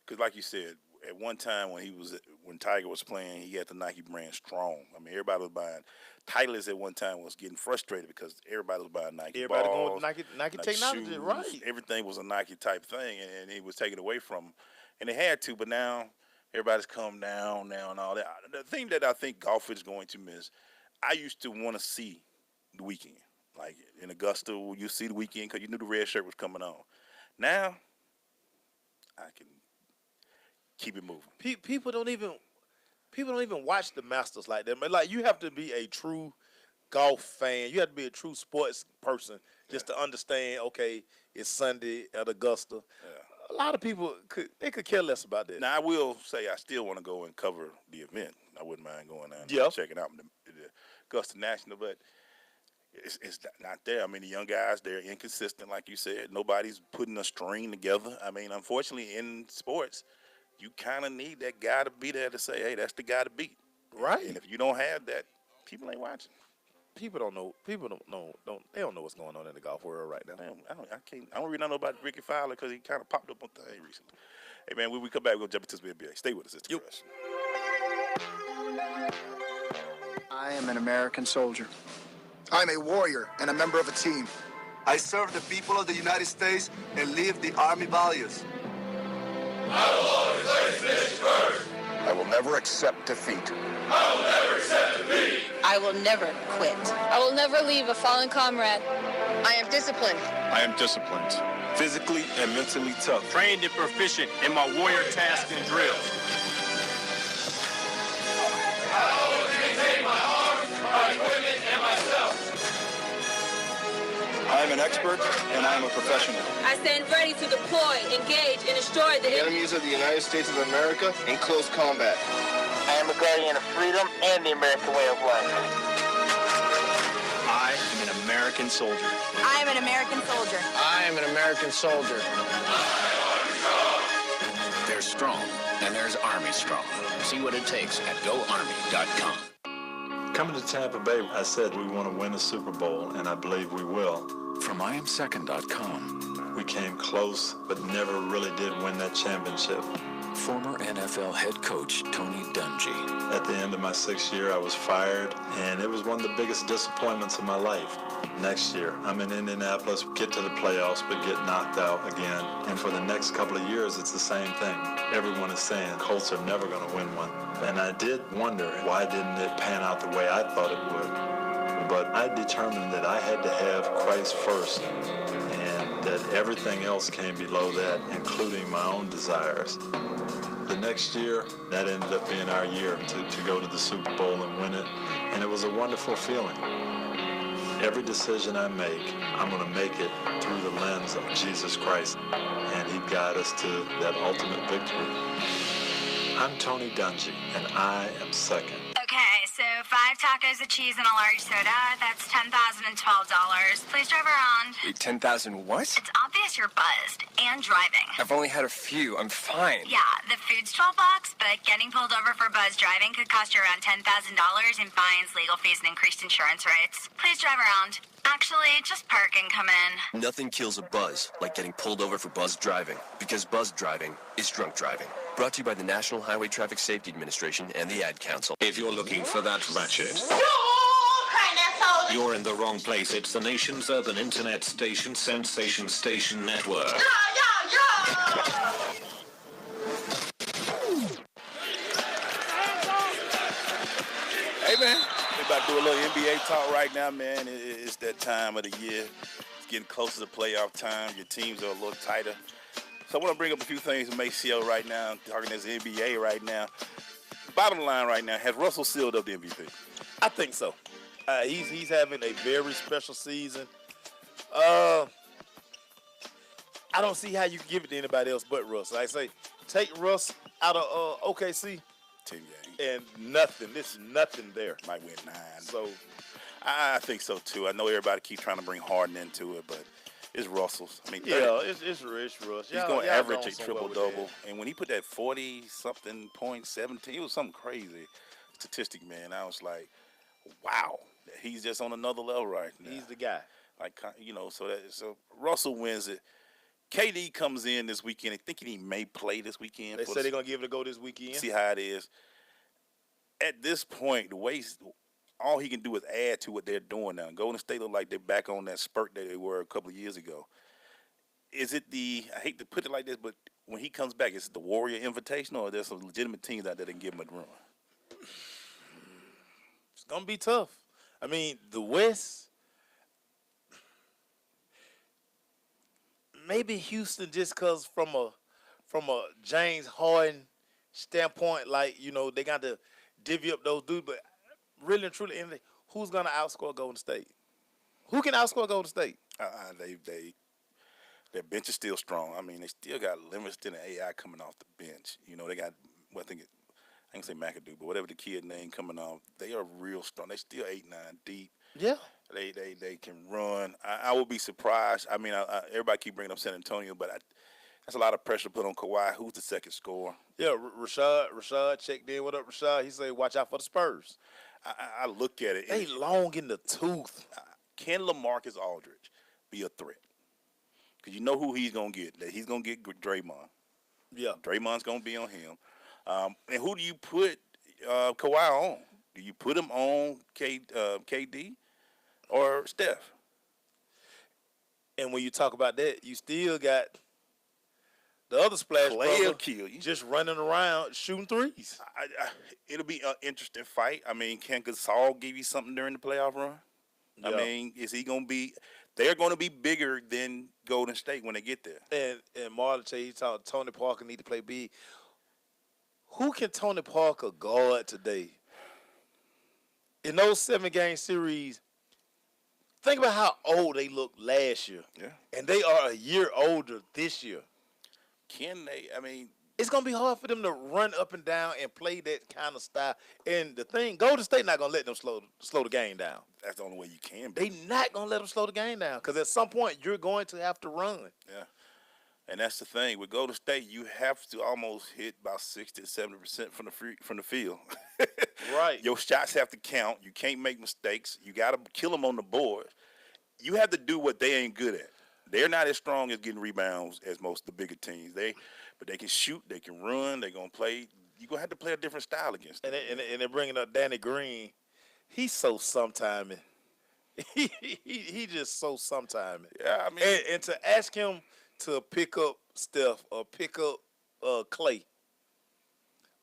because like you said, at one time when Tiger was playing, he had the Nike brand strong. I mean, everybody was buying. Titleist at one time was getting frustrated because everybody was buying Nike balls. Everybody going with Nike technology, shoes, right. Everything was a Nike type thing, and it was taken away from them. And they had to, but now everybody's come down now and all that. The thing that I think golf is going to miss, I used to want to see the weekend. Like in Augusta, you see the weekend because you knew the red shirt was coming on. Now, I can keep it moving. People don't even watch the Masters like that. Like, you have to be a true golf fan. You have to be a true sports person just to understand. Okay, it's Sunday at Augusta. Yeah. A lot of people could care less about that. Now I will say I still want to go and cover the event. I wouldn't mind going down and checking out the Augusta National, but. It's not there. I mean, the young guys, they're inconsistent, like you said. Nobody's putting a string together. I mean, unfortunately, in sports, you kind of need that guy to be there to say, hey, that's the guy to beat. Right. And if you don't have that, people ain't watching. People don't know. People don't know. They don't know what's going on in the golf world right now. I don't really know about Ricky Fowler because he kind of popped up on things recently. Hey, man, when we come back, we'll jump into the NBA. Stay with us. It's the Crush. I am an American soldier. I'm a warrior and a member of a team. I serve the people of the United States and live the Army values. I will always place this first. I will never accept defeat. I will never accept defeat. I will never quit. I will never leave a fallen comrade. I am disciplined. I am disciplined. physically and mentally tough. Trained and proficient in my warrior tasks and drills. I always maintain my arms, my equipment, and myself. I am an expert, and I am a professional. I stand ready to deploy, engage, and destroy the Enemies of the United States of America in close combat. I am a guardian of freedom and the American way of life. I am an American soldier. I am an American soldier. I am an American soldier. There's strong, and there's Army strong. See what it takes at GoArmy.com. Coming to Tampa Bay, I said we want to win a Super Bowl, and I believe we will. From IamSecond.com. We came close, but never really did win that championship. Former NFL head coach Tony Dungy. At the end of my 6th year, I was fired, and it was one of the biggest disappointments of my life. Next year, I'm in Indianapolis, get to the playoffs, but get knocked out again. And for the next couple of years, it's the same thing. Everyone is saying Colts are never going to win one. And I did wonder, why didn't it pan out the way I thought it would? But I determined that I had to have Christ first, and that everything else came below that, including my own desires. The next year, that ended up being our year to go to the Super Bowl and win it, and it was a wonderful feeling. Every decision I make, I'm going to make it through the lens of Jesus Christ, and He'd guide us to that ultimate victory. I'm Tony Dungy, and I am second. Okay, so 5 tacos of cheese and a large soda. That's $10,012. Please drive around. Wait, 10,000 what? It's obvious you're buzzed and driving. I've only had a few. I'm fine. Yeah, the food's $12, but getting pulled over for buzz driving could cost you around $10,000 in fines, legal fees, and increased insurance rates. Please drive around. Actually, just park and come in. Nothing kills a buzz like getting pulled over for buzz driving, because buzz driving is drunk driving. Brought to you by the National Highway Traffic Safety Administration and the Ad Council. If you're looking for that ratchet, you're in the wrong place. It's the nation's urban internet station, Sensation Station Network. Hey, man, we're about to do a little NBA talk right now, man. It's that time of the year. It's getting closer to playoff time. Your teams are a little tighter. So I want to bring up a few things in Maceo right now, talking as NBA right now. Bottom line right now, has Russell sealed up the MVP? I think so. He's having a very special season. I don't see how you can give it to anybody else but Russ. Like I say, take Russ out of OKC. 10 games. And nothing. There's nothing there. Might win 9. So I think so, too. I know everybody keeps trying to bring Harden into it, but it's Russell's. I mean, it's Russ. He's going to average a triple-double. And when he put that 40-something point, 17, it was something crazy statistic, man. I was like, wow. He's just on another level right now. He's the guy. Like, you know, so Russell wins it. KD comes in this weekend and thinking he may play this weekend. They said they're going to give it a go this weekend. See how it is. At this point, all he can do is add to what they're doing now. Golden State look like they're back on that spurt that they were a couple of years ago. Is it I hate to put it like this, but when he comes back, is it the Warrior Invitational, or there's some legitimate teams out there that can give him a run? It's going to be tough. I mean, the West, maybe Houston, just because from a James Harden standpoint, like, you know, they got to divvy up those dudes, but really and truly, who's going to outscore Golden State? Who can outscore Golden State? Their bench is still strong. I mean, they still got Livingston and AI coming off the bench. You know, they got, I can say McAdoo, but whatever the kid name coming off, they are real strong. They still 8-9 deep. Yeah. They can run. I would be surprised. I mean, everybody keep bringing up San Antonio, but that's a lot of pressure put on Kawhi. Who's the second scorer? Yeah, Rashad checked in. What up, Rashad? He said, watch out for the Spurs. I look at it. They long in the tooth. Can LaMarcus Aldridge be a threat? Because you know who he's going to get. He's going to get Draymond. Yeah. Draymond's going to be on him. And who do you put Kawhi on? Do you put him on KD or Steph? And when you talk about that, you still got the other splash brother kill you. Just running around shooting threes. It'll be an interesting fight. I mean, can Gasol give you something during the playoff run? Yeah. I mean, is he going to be They're going to be bigger than Golden State when they get there. And Marlon J, he talked Tony Parker need to play big. Who can Tony Parker guard today? In those 7-game series, think about how old they looked last year. Yeah. And they are a year older this year. Can they? I mean, it's going to be hard for them to run up and down and play that kind of style. And the thing, Golden State not going to let them slow the game down. That's the only way you can be. They not going to let them slow the game down because at some point you're going to have to run. Yeah. And that's the thing. With Golden State, you have to almost hit about 60 to 70% from the field. Right. Your shots have to count. You can't make mistakes. You got to kill them on the board. You have to do what they ain't good at. They're not as strong as getting rebounds as most of the bigger teams. But they can shoot. They can run. They're going to play. You're going to have to play a different style against them. And they're bringing up Danny Green. He's so sometiming. He just so sometiming. Yeah, I mean. And to ask him to pick up Steph or pick up Clay,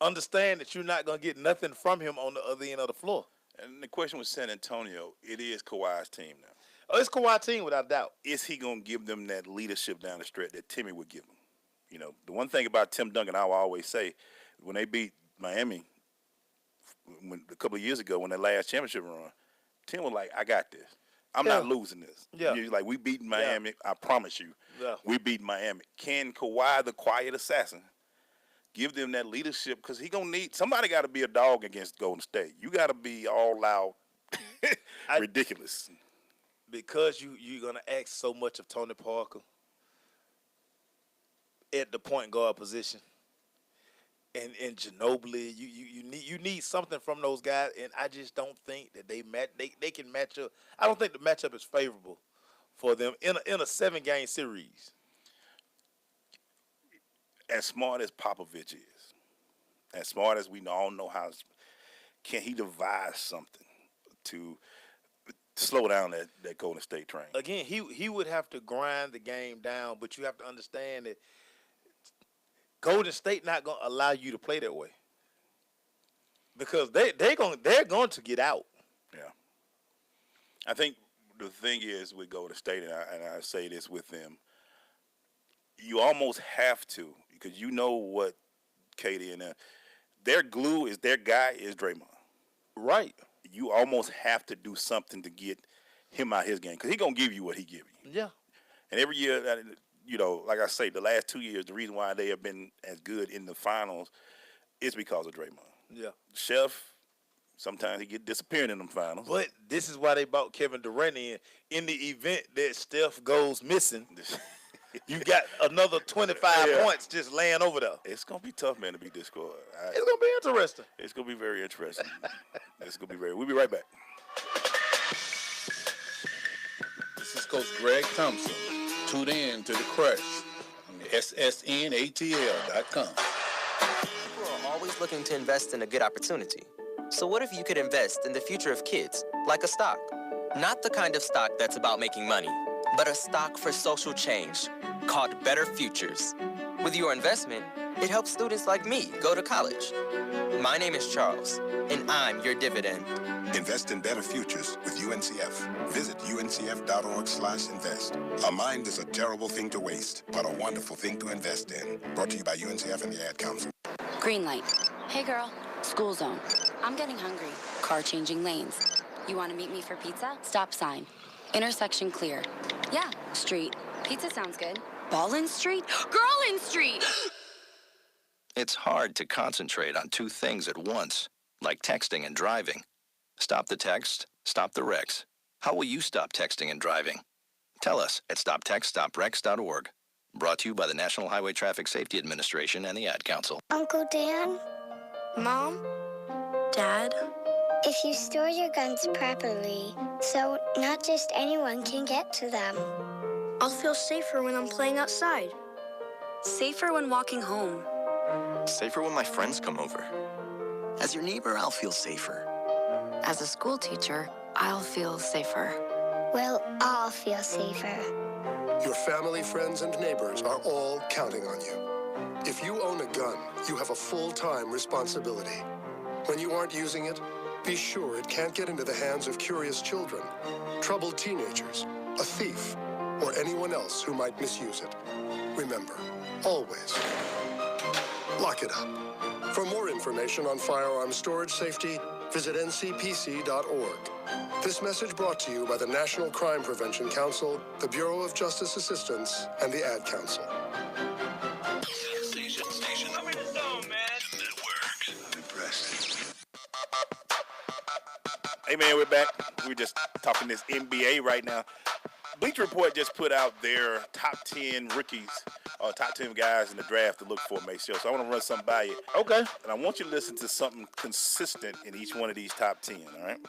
understand that you're not going to get nothing from him on the other end of the floor. And the question with San Antonio, it is Kawhi's team now. Oh, it's Kawhi's team without doubt. Is he going to give them that leadership down the stretch that Timmy would give them? You know, the one thing about Tim Duncan, I will always say, when they beat Miami a couple of years ago when their last championship run, Tim was like, I got this. I'm not losing this. Yeah. He's like, we beat Miami. Yeah. I promise you. Yeah. We beat Miami. Can Kawhi, the quiet assassin, give them that leadership? Because he going to need – somebody got to be a dog against Golden State. You got to be all out ridiculous. Because you're going to ask so much of Tony Parker at the point guard position. And Ginobili, you need something from those guys, and I just don't think that they can match up. I don't think the matchup is favorable for them in a 7-game series. As smart as Popovich is, as smart as we all know how, can he devise something to slow down that Golden State train? Again, he would have to grind the game down, but you have to understand that Golden State not going to allow you to play that way because they're going to get out. Yeah. I think the thing is with Golden State, and I say this with them, you almost have to because you know what Katie and their glue is, their guy is Draymond. Right. You almost have to do something to get him out his game because he's going to give you what he give you. Yeah. And every year, you know, like I say, the last 2 years, the reason why they have been as good in the finals is because of Draymond. Yeah. Chef, sometimes he get disappearing in them finals. But this is why they brought Kevin Durant in the event that Steph goes missing. You got another 25 points just laying over there. It's going to be tough, man, to beat this squad. It's going to be interesting. It's going to be very interesting. We'll be right back. This is Coach Greg Thompson. Tune in to The Crush on the SSNATL.com. People are always looking to invest in a good opportunity. So what if you could invest in the future of kids, like a stock? Not the kind of stock that's about making money, but a stock for social change called Better Futures. With your investment, it helps students like me go to college. My name is Charles, and I'm your dividend. Invest in better futures with UNCF. Visit uncf.org/invest. A mind is a terrible thing to waste, but a wonderful thing to invest in. Brought to you by UNCF and the Ad Council. Green light. Hey girl. School zone. I'm getting hungry. Car changing lanes. You want to meet me for pizza? Stop sign. Intersection clear. Yeah, street. Pizza sounds good. Ballin Street? Girlin Street! It's hard to concentrate on two things at once, like texting and driving. Stop the text, stop the wrecks. How will you stop texting and driving? Tell us at stoptextstoprex.org. Brought to you by the National Highway Traffic Safety Administration and the Ad Council. Uncle Dan? Mom? Dad? If you store your guns properly, so not just anyone can get to them. I'll feel safer when I'm playing outside. Safer when walking home. Safer when my friends come over. As your neighbor, I'll feel safer. As a school teacher, I'll feel safer. We'll all feel safer. Your family, friends, and neighbors are all counting on you. If you own a gun, you have a full-time responsibility. When you aren't using it, be sure it can't get into the hands of curious children, troubled teenagers, a thief, or anyone else who might misuse it. Remember, always lock it up. For more information on firearm storage safety, visit ncpc.org. This message brought to you by the National Crime Prevention Council, the Bureau of Justice Assistance, and the Ad Council. Station. I'm in the zone, man. Network. I'm impressed. Hey, man, we're back. We're just talking this NBA right now. Bleacher Report just put out their top 10 rookies, or top 10 guys in the draft to look for, Maceo. So I want to run something by you. Okay. And I want you to listen to something consistent in each one of these top 10, all right?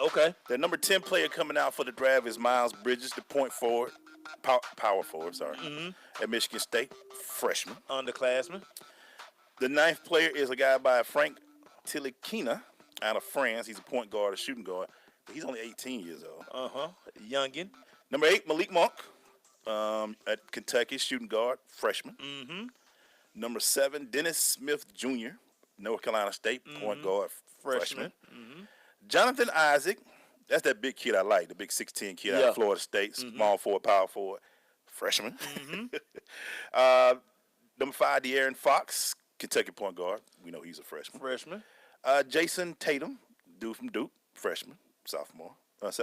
Okay. The number 10 player coming out for the draft is Miles Bridges, the point forward, power forward, sorry, at Michigan State, freshman. Underclassman. The 9th player is a guy by Frank Tilikina out of France. He's a point guard, a shooting guard. But he's only 18 years old. Youngin. Number 8, Malik Monk at Kentucky, shooting guard, freshman. Number 7, Dennis Smith Jr., North Carolina State, point guard, freshman. Jonathan Isaac, that's that big kid I like, the big 6'10" kid out of Florida State, small forward, power forward, freshman. Number 5, De'Aaron Fox, Kentucky point guard. We know he's a freshman. Jason Tatum, dude from Duke, freshman, sophomore,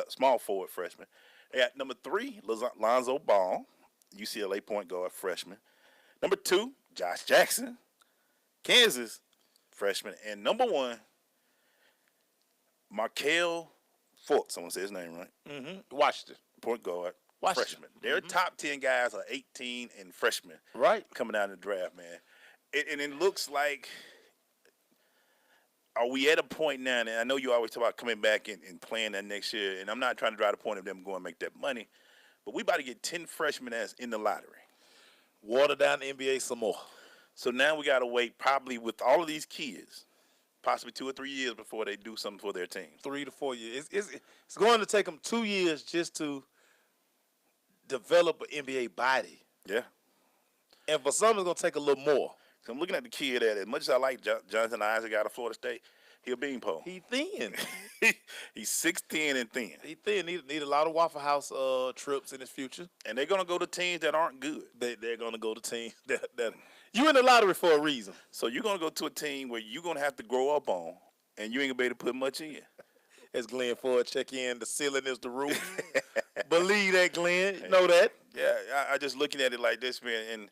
small forward, freshman. They got number 3, Lonzo Ball, UCLA point guard, freshman. Number 2, Josh Jackson, Kansas, freshman. And number 1, Markelle Fultz, I want to say his name right. Washington. Point guard, Washington. freshman. Their top 10 guys are 18 and freshmen. Right. Coming out in the draft, man. And it looks like, are we at a point now, and I know you always talk about coming back and playing that next year, and I'm not trying to drive the point of them going and make that money, but we about to get 10 freshmen that's in the lottery. Water down the NBA some more. So now we got to wait probably with all of these kids, possibly 2 or 3 years before they do something for their team. 3 to 4 years. It's going to take them 2 years just to develop an NBA body. Yeah. And for some, it's going to take a little more. So I'm looking at the kid that, as much as I like Jonathan Isaac out of Florida State, he a beanpole. He thin. He's 6'10" and thin. He thin. Need a lot of Waffle House trips in his future. And they're going to go to teams that aren't good. They're going to go to teams that you in the lottery for a reason. So you're going to go to a team where you're going to have to grow up on, and you ain't going to be able to put much in. As Glenn Ford check in, the ceiling is the roof. Believe that, Glenn. You know that. Yeah, I just looking at it like this, man, and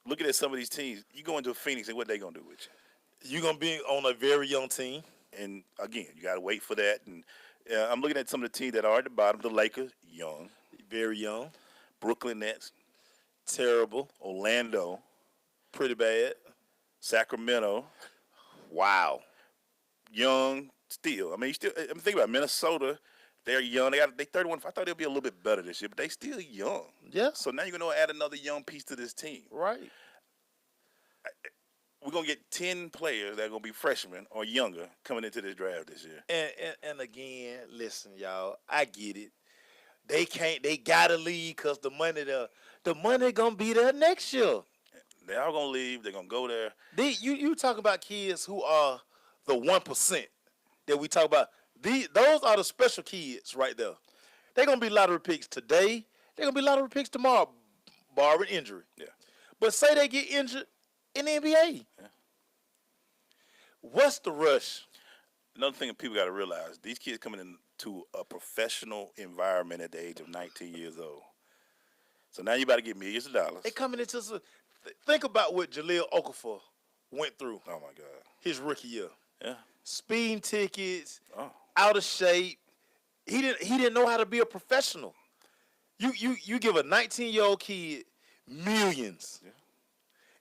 looking at some of these teams, you go into Phoenix, and what they going to do with you? You're going to be on a very young team. And, again, you got to wait for that. And I'm looking at some of the teams that are at the bottom. The Lakers, young. Very young. Brooklyn Nets. Terrible. Orlando. Pretty bad. Sacramento. Wow. Young still. I mean, I'm thinking about Minnesota. They're young. They 31. I thought they'd be a little bit better this year, but they still young. Yeah. So now you're going to add another young piece to this team. Right. We're going to get 10 players that are going to be freshmen or younger coming into this draft this year. And again, listen, y'all, I get it. They got to leave because the money going to be there next year. They're all going to leave. They're going to go there. You talk about kids who are the 1% that we talk about. Those are the special kids right there. They're going to be lottery picks today. They're going to be lottery picks tomorrow, barring injury. Yeah. But say they get injured in the NBA. Yeah. What's the rush? Another thing that people got to realize, these kids coming into a professional environment at the age of 19 years old. So now you about to get millions of dollars. They coming into think about what Jahlil Okafor went through. Oh, my God. His rookie year. Yeah. Speeding tickets, out of shape. He didn't know how to be a professional. You give a 19-year-old kid millions,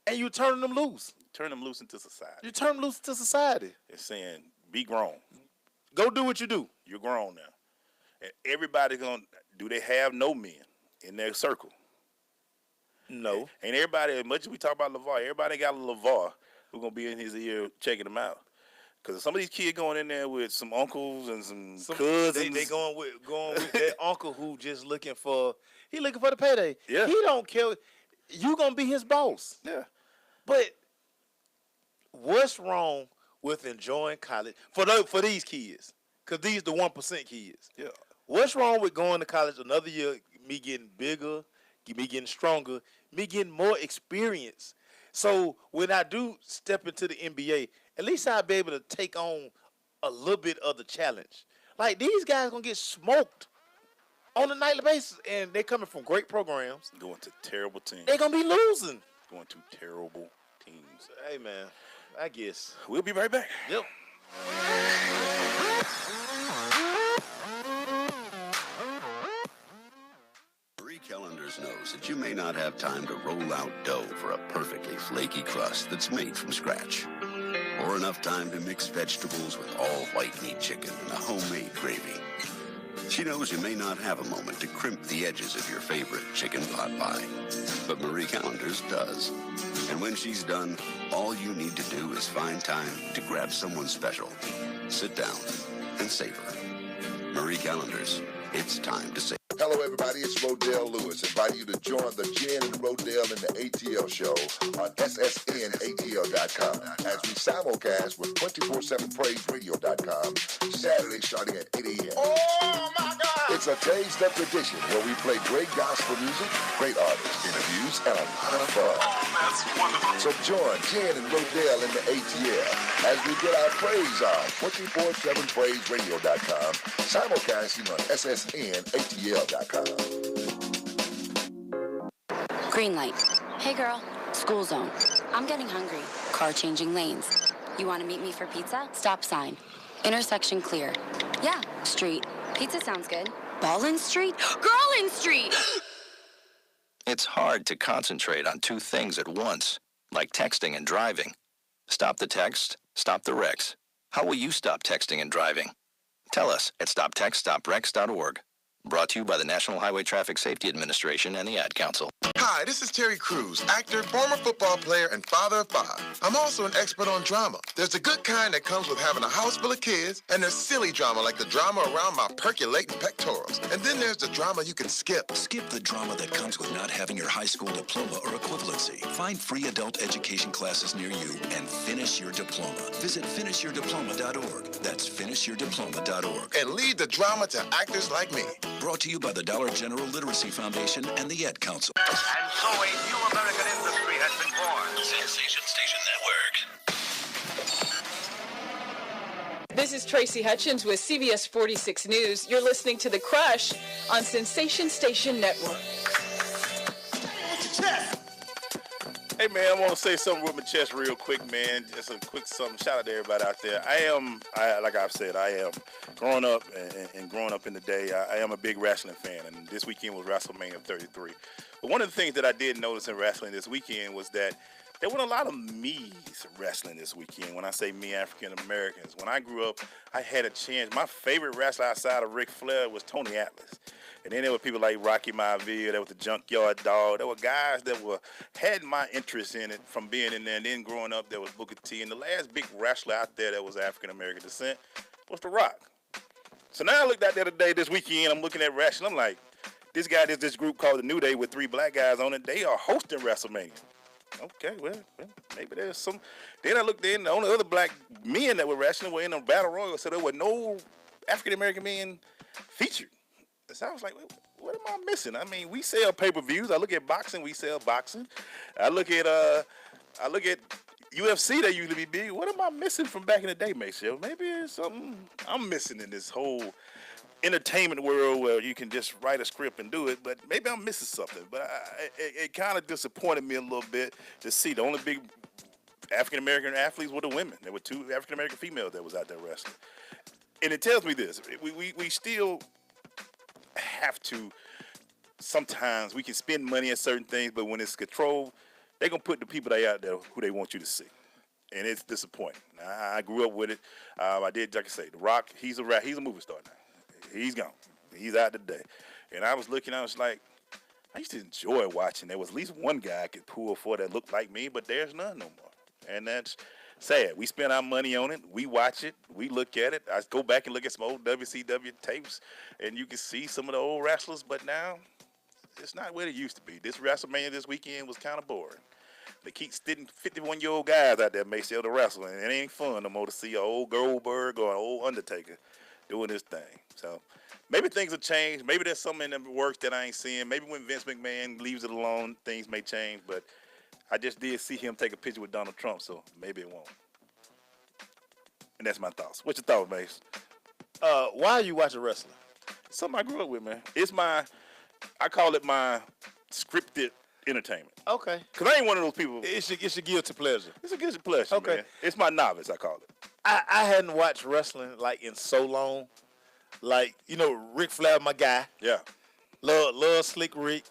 and you turning them loose. Turn them loose into society. You turn them loose into society. It's saying, be grown. Go do what you do. You're grown now. And everybody's going to, do they have no men in their circle? No. Ain't everybody, as much as we talk about LeVar, everybody got a LeVar who's going to be in his ear checking him out. Because some of these kids going in there with some uncles and some cousins. They going with that uncle who just looking for the payday. Yeah. He don't care. You going to be his boss. Yeah. But what's wrong with enjoying college for these kids? Because these the 1% kids. Yeah. What's wrong with going to college another year, me getting bigger, me getting stronger, me getting more experience. So when I do step into the NBA, at least I'll be able to take on a little bit of the challenge. Like, these guys gonna get smoked on a nightly basis, and they coming from great programs. Going to terrible teams. They gonna be losing. Going to terrible teams. Hey, man, I guess. We'll be right back. Yep. Marie Callender's knows that you may not have time to roll out dough for a perfectly flaky crust that's made from scratch, or enough time to mix vegetables with all white meat chicken and a homemade gravy. She knows you may not have a moment to crimp the edges of your favorite chicken pot pie, but Marie Callender's does. And when she's done, all you need to do is find time to grab someone special, sit down, and savor. Marie Callender's, it's time to savor. Hello, everybody. It's Rodell Lewis, inviting you to join the Jen and Rodell in the ATL show on SSNATL.com as we simulcast with 247praiseradio.com Saturday starting at 8 a.m. Oh, my God! It's a taste of tradition where we play great gospel music, great artists, interviews, and a lot of fun. That's wonderful. So join Jen and Rodell in the ATL as we get our praise on 247praiseradio.com simulcasting on SSNATL.com. Green light. Hey girl, school zone. I'm getting hungry. Car changing lanes. You want to meet me for pizza? Stop sign. Intersection clear. Yeah, street. Pizza sounds good. Ballin Street? Girlin Street! It's hard to concentrate on two things at once, like texting and driving. Stop the text, stop the wrecks. How will you stop texting and driving? Tell us at stoptextstoprex.org. Brought to you by the National Highway Traffic Safety Administration and the Ad Council. Hi, this is Terry Crews, actor, former football player, and father of 5. I'm also an expert on drama. There's the good kind that comes with having a house full of kids, and there's silly drama like the drama around my percolating pectorals. And then there's the drama you can skip. Skip the drama that comes with not having your high school diploma or equivalency. Find free adult education classes near you and finish your diploma. Visit finishyourdiploma.org. That's finishyourdiploma.org. And leave the drama to actors like me. Brought to you by the Dollar General Literacy Foundation and the Ed Council. And so a new American industry has been born. Sensation Station Network. This is Tracy Hutchins with CBS 46 News. You're listening to The Crush on Sensation Station Network. Hey, man, I want to say something with my chest real quick, man. Just a quick something. Shout out to everybody out there. Like I've said, I am growing up and growing up in the day, I am a big wrestling fan, and this weekend was WrestleMania 33. But one of the things that I did notice in wrestling this weekend was that there weren't a lot of me's wrestling this weekend. When I say me, African Americans. When I grew up, I had a chance. My favorite wrestler outside of Ric Flair was Tony Atlas. And then there were people like Rocky Maivia. There was the Junkyard Dog. There were guys that had my interest in it from being in there. And then growing up, there was Booker T. And the last big wrestler out there that was African-American descent was The Rock. So now I looked out there today, this weekend, I'm looking at wrestling. I'm like, this group called The New Day with 3 black guys on it. They are hosting WrestleMania. Okay, well, maybe there's some. Then I looked in, the only other black men that were wrestling were in a battle royal, so there were no African-American men featured. So I was like, what am I missing? I mean, we sell pay-per-views. I look at boxing, we sell boxing. I look at UFC, they usually be big. What am I missing from back in the day, Maceo? Maybe it's something I'm missing in this whole entertainment world where you can just write a script and do it, but maybe I'm missing something. But it kind of disappointed me a little bit to see the only big African-American athletes were the women. There were 2 African-American females that was out there wrestling. And it tells me this. We still have to, sometimes we can spend money on certain things, but when it's controlled, they're going to put the people that are out there who they want you to see. And it's disappointing. I grew up with it. I did, like I say, The Rock, he's a movie star now. He's gone. He's out today. And I was looking, I was like, I used to enjoy watching. There was at least one guy I could pull for that looked like me, but there's none no more. And that's sad. We spend our money on it. We watch it. We look at it. I go back and look at some old WCW tapes, and you can see some of the old wrestlers, but now it's not what it used to be. This WrestleMania this weekend was kind of boring. They keep sitting 51-year-old guys out there, may sell to wrestle, and it ain't fun no more to see an old Goldberg or an old Undertaker doing this thing. So maybe things will change. Maybe there's something in the works that I ain't seeing. Maybe when Vince McMahon leaves it alone, things may change. But I just did see him take a picture with Donald Trump, so maybe it won't. And that's my thoughts. What's your thoughts, Mace? Why are you watching wrestling? It's something I grew up with, man. I call it my scripted entertainment. Okay. Because I ain't one of those people. It's your guilty pleasure. It's a guilty pleasure, Okay. man. It's my novice, I call it. I hadn't watched wrestling, like, in so long. Like, Ric Flair, my guy. Yeah. Love Slick Rick.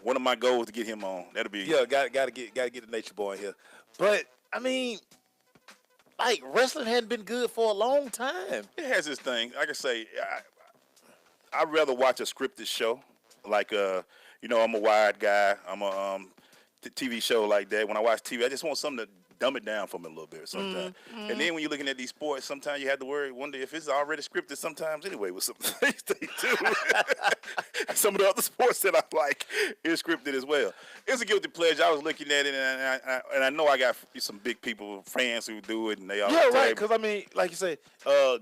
One of my goals to get him on. That'll be. Yeah, gotta get the Nature Boy in here. But I mean, like, wrestling hadn't been good for a long time. It has its thing. Like I say, I'd rather watch a scripted show. Like, I'm a Wired guy. I'm a TV show like that. When I watch TV, I just want something to dumb it down for me a little bit sometimes. Mm-hmm. And then when you're looking at these sports, sometimes you have to wonder if it's already scripted sometimes anyway with some things they do. Some of the other sports that I like is scripted as well. It's a guilty pleasure. I was looking at it, and I know I got some big people, fans who do it, and they all right. Because I mean, like you say,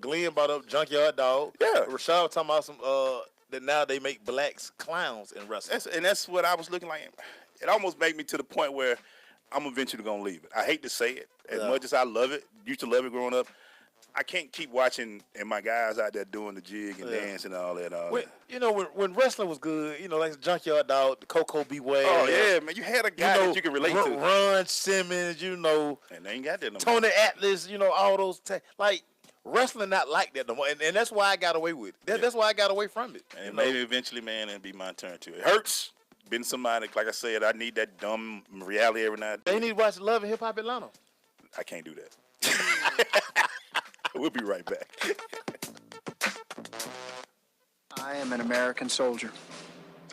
Glenn brought up Junkyard Dog. Yeah. Rashad was talking about some that now they make blacks clowns in wrestling. That's what I was looking like. It almost made me to the point where I'm eventually going to leave it. I hate to say it. As much as I love it, used to love it growing up, I can't keep watching and my guys out there doing the jig and dance and all that. When wrestling was good, like the Junkyard Dog, the Coco Beware. Oh, yeah, man. You had a guy that you could relate to. Ron Simmons, And they ain't got that no more. Tony Atlas, all those. Like, wrestling not like that no more. And that's why I got away with it. That's why I got away from it. And maybe eventually, man, it'll be my turn too. It hurts. Been somebody, like I said, I need that dumb reality every now and then. They need to watch Love and Hip Hop Atlanta. I can't do that. We'll be right back. I am an American soldier.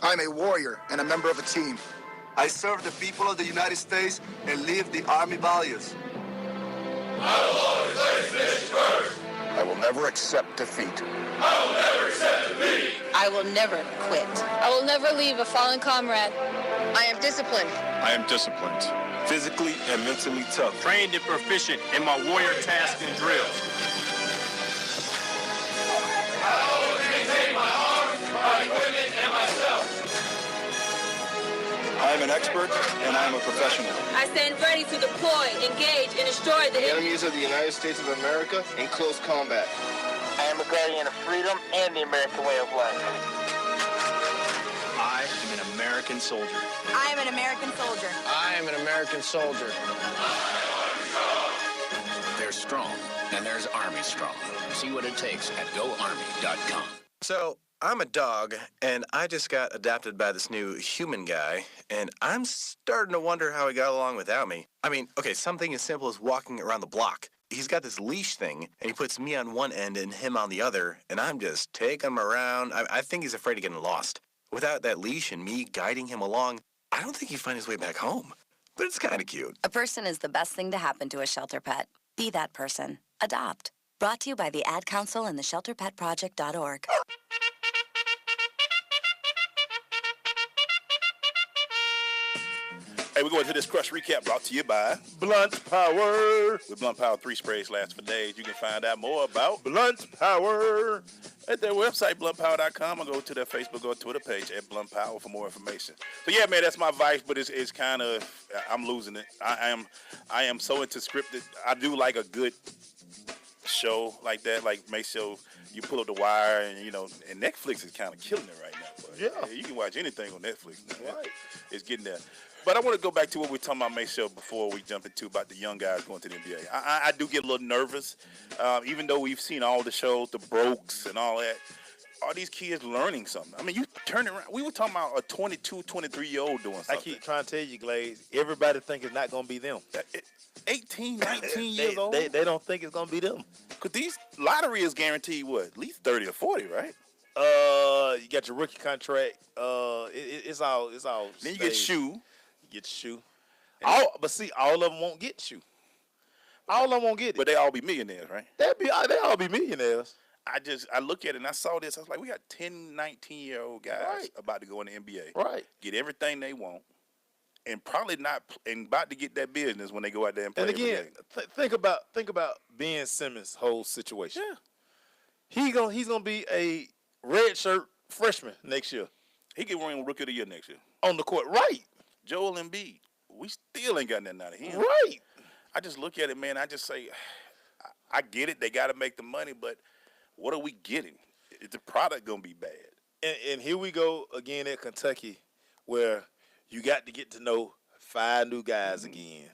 I'm a warrior and a member of a team. I serve the people of the United States and live the Army values. I will always place this first. I will never accept defeat. I will never accept defeat. I will never quit. I will never leave a fallen comrade. I am disciplined. I am disciplined. Physically and mentally tough. Trained and proficient in my warrior tasks and drills. I always maintain my arms, my equipment, and myself. I am an expert and I am a professional. I stand ready to deploy, engage, and destroy the enemies of the United States of America in close combat. I am a guardian of freedom and the American way of life. I am an American soldier. I am an American soldier. I am an American soldier. There's strong, and there's Army strong. See what it takes at GoArmy.com. So, I'm a dog, and I just got adopted by this new human guy, and I'm starting to wonder how he got along without me. I mean, okay, something as simple as walking around the block. He's got this leash thing, and he puts me on one end and him on the other, and I'm just taking him around. I think he's afraid of getting lost. Without that leash and me guiding him along, I don't think he'd find his way back home. But it's kind of cute. A person is the best thing to happen to a shelter pet. Be that person. Adopt. Brought to you by the Ad Council and the ShelterPetProject.org. Hey, we're going to this Crush Recap brought to you by Blunt Power. With Blunt Power, 3 sprays last for days. You can find out more about Blunt Power at their website, bluntpower.com, or go to their Facebook or Twitter page at Blunt Power for more information. So, yeah, man, that's my vice, but it's kind of, I'm losing it. I am so into scripted. I do like a good show like that, like make sure you pull up The Wire, and, and Netflix is kind of killing it right now. But, yeah. You can watch anything on Netflix now. Right. It's getting there. But I want to go back to what we were talking about, May Show, before we jump into about the young guys going to the NBA. I do get a little nervous, even though we've seen all the shows, the Brokes and all that. Are these kids learning something? I mean, you turn around. We were talking about a 22, 23-year-old doing something. I keep trying to tell you, Glaze, everybody think it's not going to be them. 18, 19 years old? They don't think it's going to be them. Because these lottery is guaranteed, what, at least 30 or 40, right? You got your rookie contract. It's all. Then you get shoe. Get shoe. But see, all of them won't get shoe. All of them won't get it. But they all be millionaires, right? They all be millionaires. I look at it and I saw this. I was like, we got 10, 19-year-old guys about to go in the NBA. Right. Get everything they want. And probably not, and about to get that business when they go out there and play. And again, think about Ben Simmons' whole situation. Yeah. He's gonna be a red shirt freshman next year. He can win Rookie of the Year next year. On the court, right. Joel Embiid, we still ain't got nothing out of him. Right. I just look at it, man. I just say, I get it. They got to make the money, but what are we getting? Is the product going to be bad? And here we go again at Kentucky, where you got to get to know 5 new guys again.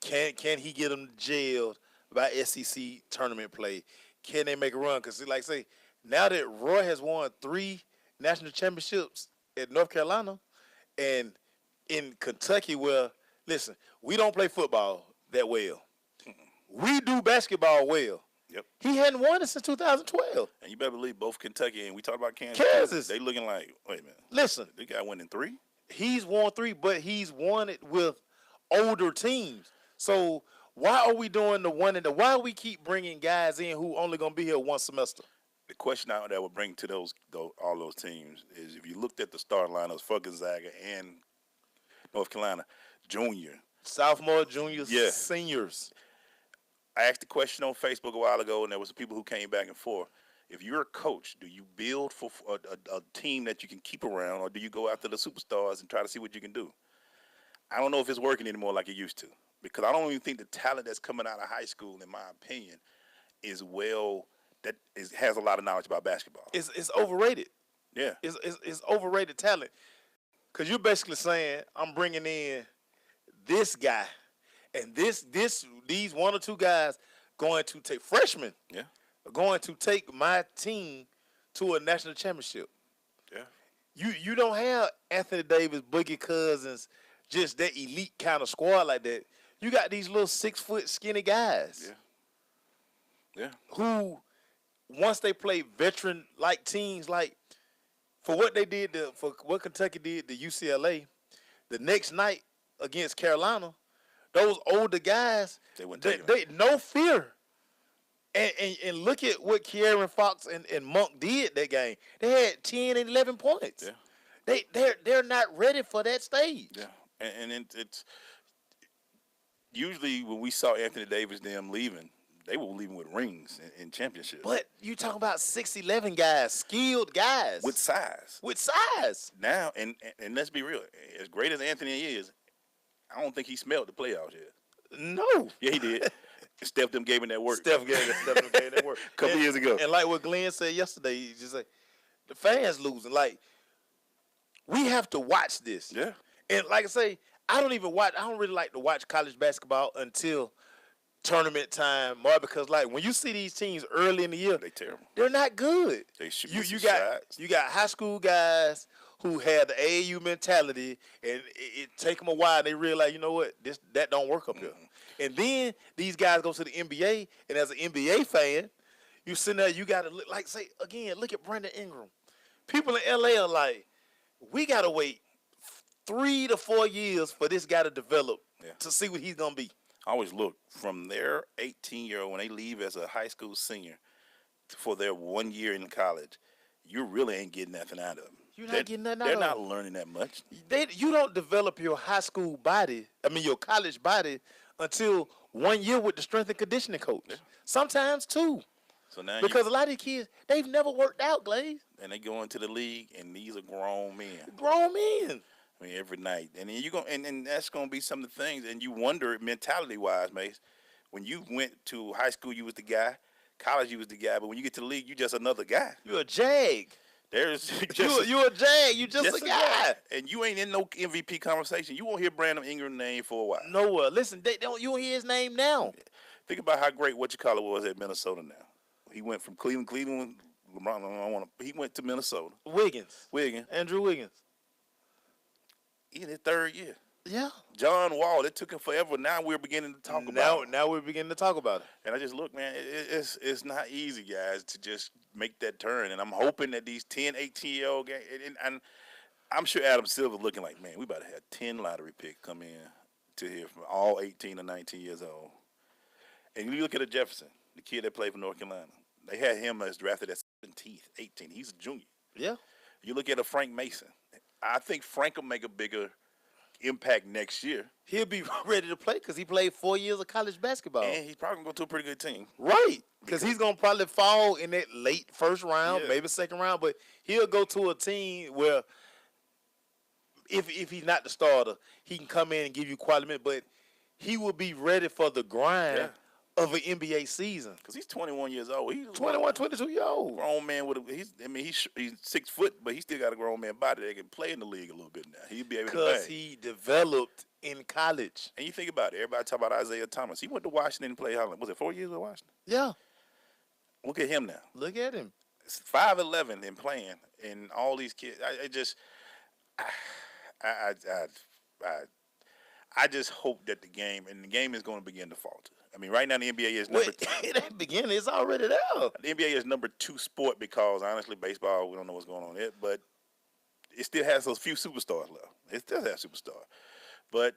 Can he get them jailed by SEC tournament play? Can they make a run? Because, like I say, now that Roy has won 3 national championships at North Carolina, and in Kentucky, where, listen, we don't play football that well. We do basketball well. Yep. He hadn't won it since 2012. And you better believe both Kentucky and we talked about Kansas. They looking like, wait a minute. Listen. They got winning 3? He's won 3, but he's won it with older teams. So why are we doing the one and the? Why we keep bringing guys in who only going to be here one semester? The question that I would bring to all those teams is if you looked at the starting lineups for Gonzaga and North Carolina, junior. Sophomore, juniors, seniors. I asked the question on Facebook a while ago, and there was some people who came back and forth. If you're a coach, do you build for a team that you can keep around, or do you go after the superstars and try to see what you can do? I don't know if it's working anymore like it used to, because I don't even think the talent that's coming out of high school, in my opinion, has a lot of knowledge about basketball. It's overrated. Yeah. It's overrated talent. Because you're basically saying, I'm bringing in this guy, and these 1 or 2 guys going to take freshmen. Yeah. Are going to take my team to a national championship. Yeah. You don't have Anthony Davis, Boogie Cousins, just that elite kind of squad like that. You got these little 6-foot skinny guys. Yeah. Who, once they play veteran-like teams, like for what they did, for what Kentucky did to UCLA, the next night against Carolina, those older guys, they no fear. And look at what Kieran Fox and Monk did that game. They had 10 and 11 points. Yeah. They're not ready for that stage. Yeah. And it's usually when we saw Anthony Davis them leaving, they were leaving with rings in championships. But you talking about 6'11" guys, skilled guys. With size. Now, and let's be real, as great as Anthony is, I don't think he smelled the playoffs yet. No. Yeah, he did. Steph them gave him that work. Steph gave them that work. A couple years ago. And like what Glenn said yesterday, he just like, the fans losing. Like, we have to watch this. Yeah. And like I say, I don't really like to watch college basketball until tournament time, more because like when you see these teams early in the year, they terrible. They're not good. They shoot you got high school guys who had the AAU mentality, and it take them a while. And they realize, you know what, that don't work up here. And then these guys go to the NBA, and as an NBA fan, you sitting there, you got to look like say again, look at Brandon Ingram. People in LA are like, we got to wait 3 to 4 years for this guy to develop to see what he's gonna be. I always look from their 18-year-old when they leave as a high school senior for their 1 year in college, you really ain't getting nothing out of them. You're not getting nothing out of them. them. They're not learning that much. You don't develop your your college body until 1 year with the strength and conditioning coach. Yeah. Sometimes 2. So now because a lot of these kids, they've never worked out, Glaze. And they go into the league, and these are grown men. Grown men. I mean, every night. And then and that's gonna be some of the things. And you wonder mentality-wise, Mace, when you went to high school, you was the guy. College, you was the guy. But when you get to the league, you just another guy. You're a jag. You're a jag. You just a guy. And you ain't in no MVP conversation. You won't hear Brandon Ingram's name for a while. Nowhere. Listen, you won't hear his name now. Think about how great was at Minnesota now. He went from Cleveland, LeBron. He went to Minnesota. Wiggins. Andrew Wiggins. In his 3rd year. Yeah. John Wall, it took him forever. Now we're beginning to talk about it. Now we're beginning to talk about it. And I just look, man, it's not easy, guys, to just make that turn. And I'm hoping that these 10, 18-year-old guys, and I'm sure Adam Silver looking like, man, we about to have 10 lottery picks come in to here from all 18 or 19 years old. And you look at Jefferson, the kid that played for North Carolina. They had him as drafted at 17th, 18th. He's a junior. Yeah. You look at a Frank Mason. I think Frank will make a bigger impact next year. He'll be ready to play because he played 4 years of college basketball. And he's probably going to go to a pretty good team. Right, because he's going to probably fall in that late first round, Yeah. maybe second round, but he'll go to a team where if he's not the starter, he can come in and give you quality minutes, but he will be ready for the grind of an NBA season. Because he's 21 years old. He's 21, 22 years old. Grown man with he's 6 foot, but he still got a grown man body that can play in the league a little bit now. He'll be able to Because bang. he developed in college. And you think about it, everybody talk about Isaiah Thomas. He went to Washington and played how long? Was it 4 years with Washington? Yeah. Look at him now. Look at him. 5'11" and playing, and all these kids. I just hope that the game is going to begin to falter. I mean, right now the NBA is number two. It ain't beginning. It's already there. The NBA is number 2 sport because, honestly, baseball, we don't know what's going on there, but it still has those few superstars left. It still has superstars. But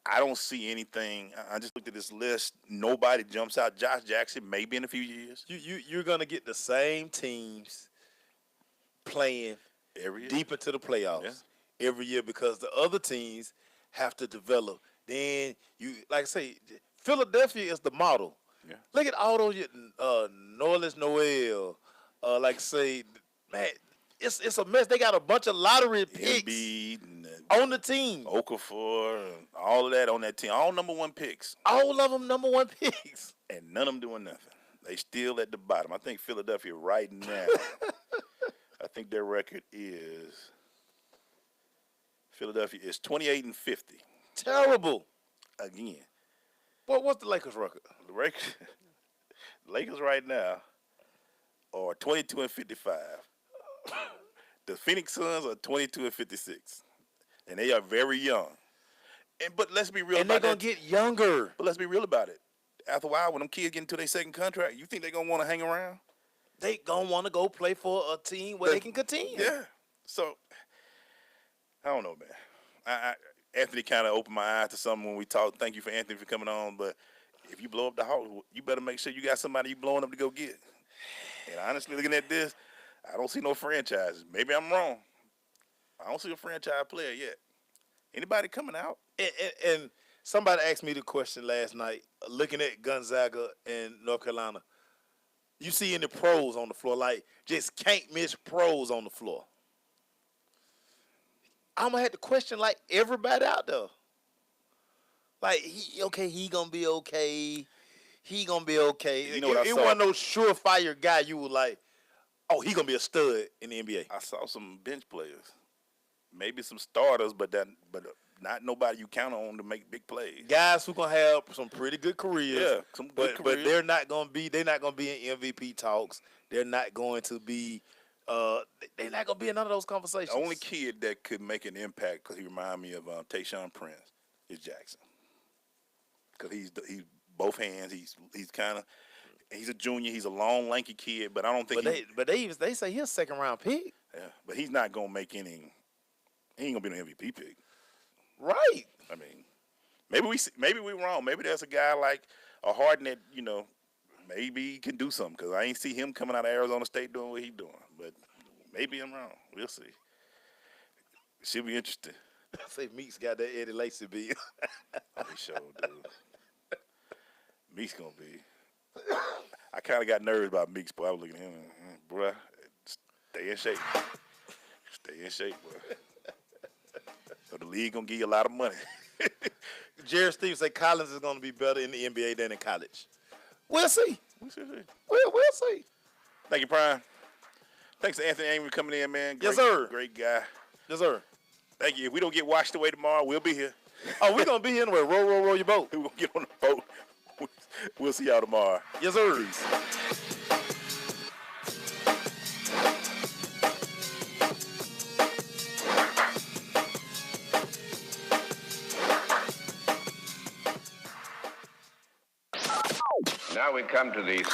I don't see anything. I just looked at this list. Nobody jumps out. Josh Jackson, maybe in a few years. You're going to get the same teams playing every year, deep into the playoffs every year because the other teams have to develop. Then like I say, Philadelphia is the model. Yeah. Look at all those Norlis Noel. Like I say, man, it's a mess. They got a bunch of lottery picks on the team. Okafor, and all of that on that team. All number 1 picks. All of them number 1 picks. And none of them doing nothing. They still at the bottom. I think Philadelphia right now, I think their record is, Philadelphia is 28-50. Terrible. Again. What's the Lakers record? The Lakers right now are 22-55. The Phoenix Suns are 22-56. And they are very young. But let's be real and about they're that. going to get younger. But let's be real about it. After a while, when them kids get into their second contract, you think they're going to want to hang around? They going to want to go play for a team where they can continue. Yeah. So, I don't know, man. Anthony kind of opened my eyes to something when we talked. Thank you for Anthony for coming on. But if you blow up the house, you better make sure you got somebody you blowing up to go get. And honestly, looking at this, I don't see no franchises. Maybe I'm wrong. I don't see a franchise player yet. Anybody coming out? And somebody asked me the question last night, looking at Gonzaga and North Carolina. You see any pros on the floor, like just can't miss pros on the floor. I'm going to have to question, like, everybody out there. Like, he going to be okay. He going to be okay. You know what I saw? It wasn't no surefire guy you were like, oh, he going to be a stud in the NBA. I saw some bench players. Maybe some starters, but not nobody you count on to make big plays. Guys who going to have some pretty good careers. Yeah, some good careers. But they're not going to be in MVP talks. They're not going to be they're not going to be in none of those conversations. The only kid that could make an impact, because he remind me of Tayshaun Prince, is Jackson. Because he's both hands. He's a junior. He's a long, lanky kid, but I don't think. But they say he's a second round pick. Yeah, but he's not going to make any. He ain't gonna be no MVP pick. Right. I mean, maybe we're wrong. Maybe there's a guy like a Harden that, maybe he can do something, because I ain't see him coming out of Arizona State doing what he's doing. But maybe I'm wrong. We'll see. It should be interesting. I say Meek's got that Eddie Lacy beat. Oh, he sure do. Meek's gonna be. I kind of got nervous about Meek's, boy. I was looking at him, bruh, stay in shape. Stay in shape, boy. So the league gonna give you a lot of money. Jared Stevens say Collins is gonna be better in the NBA than in college. We'll see. We'll see. Thank you, Prime. Thanks to Anthony Amey for coming in, man. Yes, sir. Great guy. Yes, sir. Thank you. If we don't get washed away tomorrow, we'll be here. Oh, we're gonna be here anyway. Roll your boat. We're gonna get on the boat. We'll see y'all tomorrow. Yes, sir. Peace. Now we come to the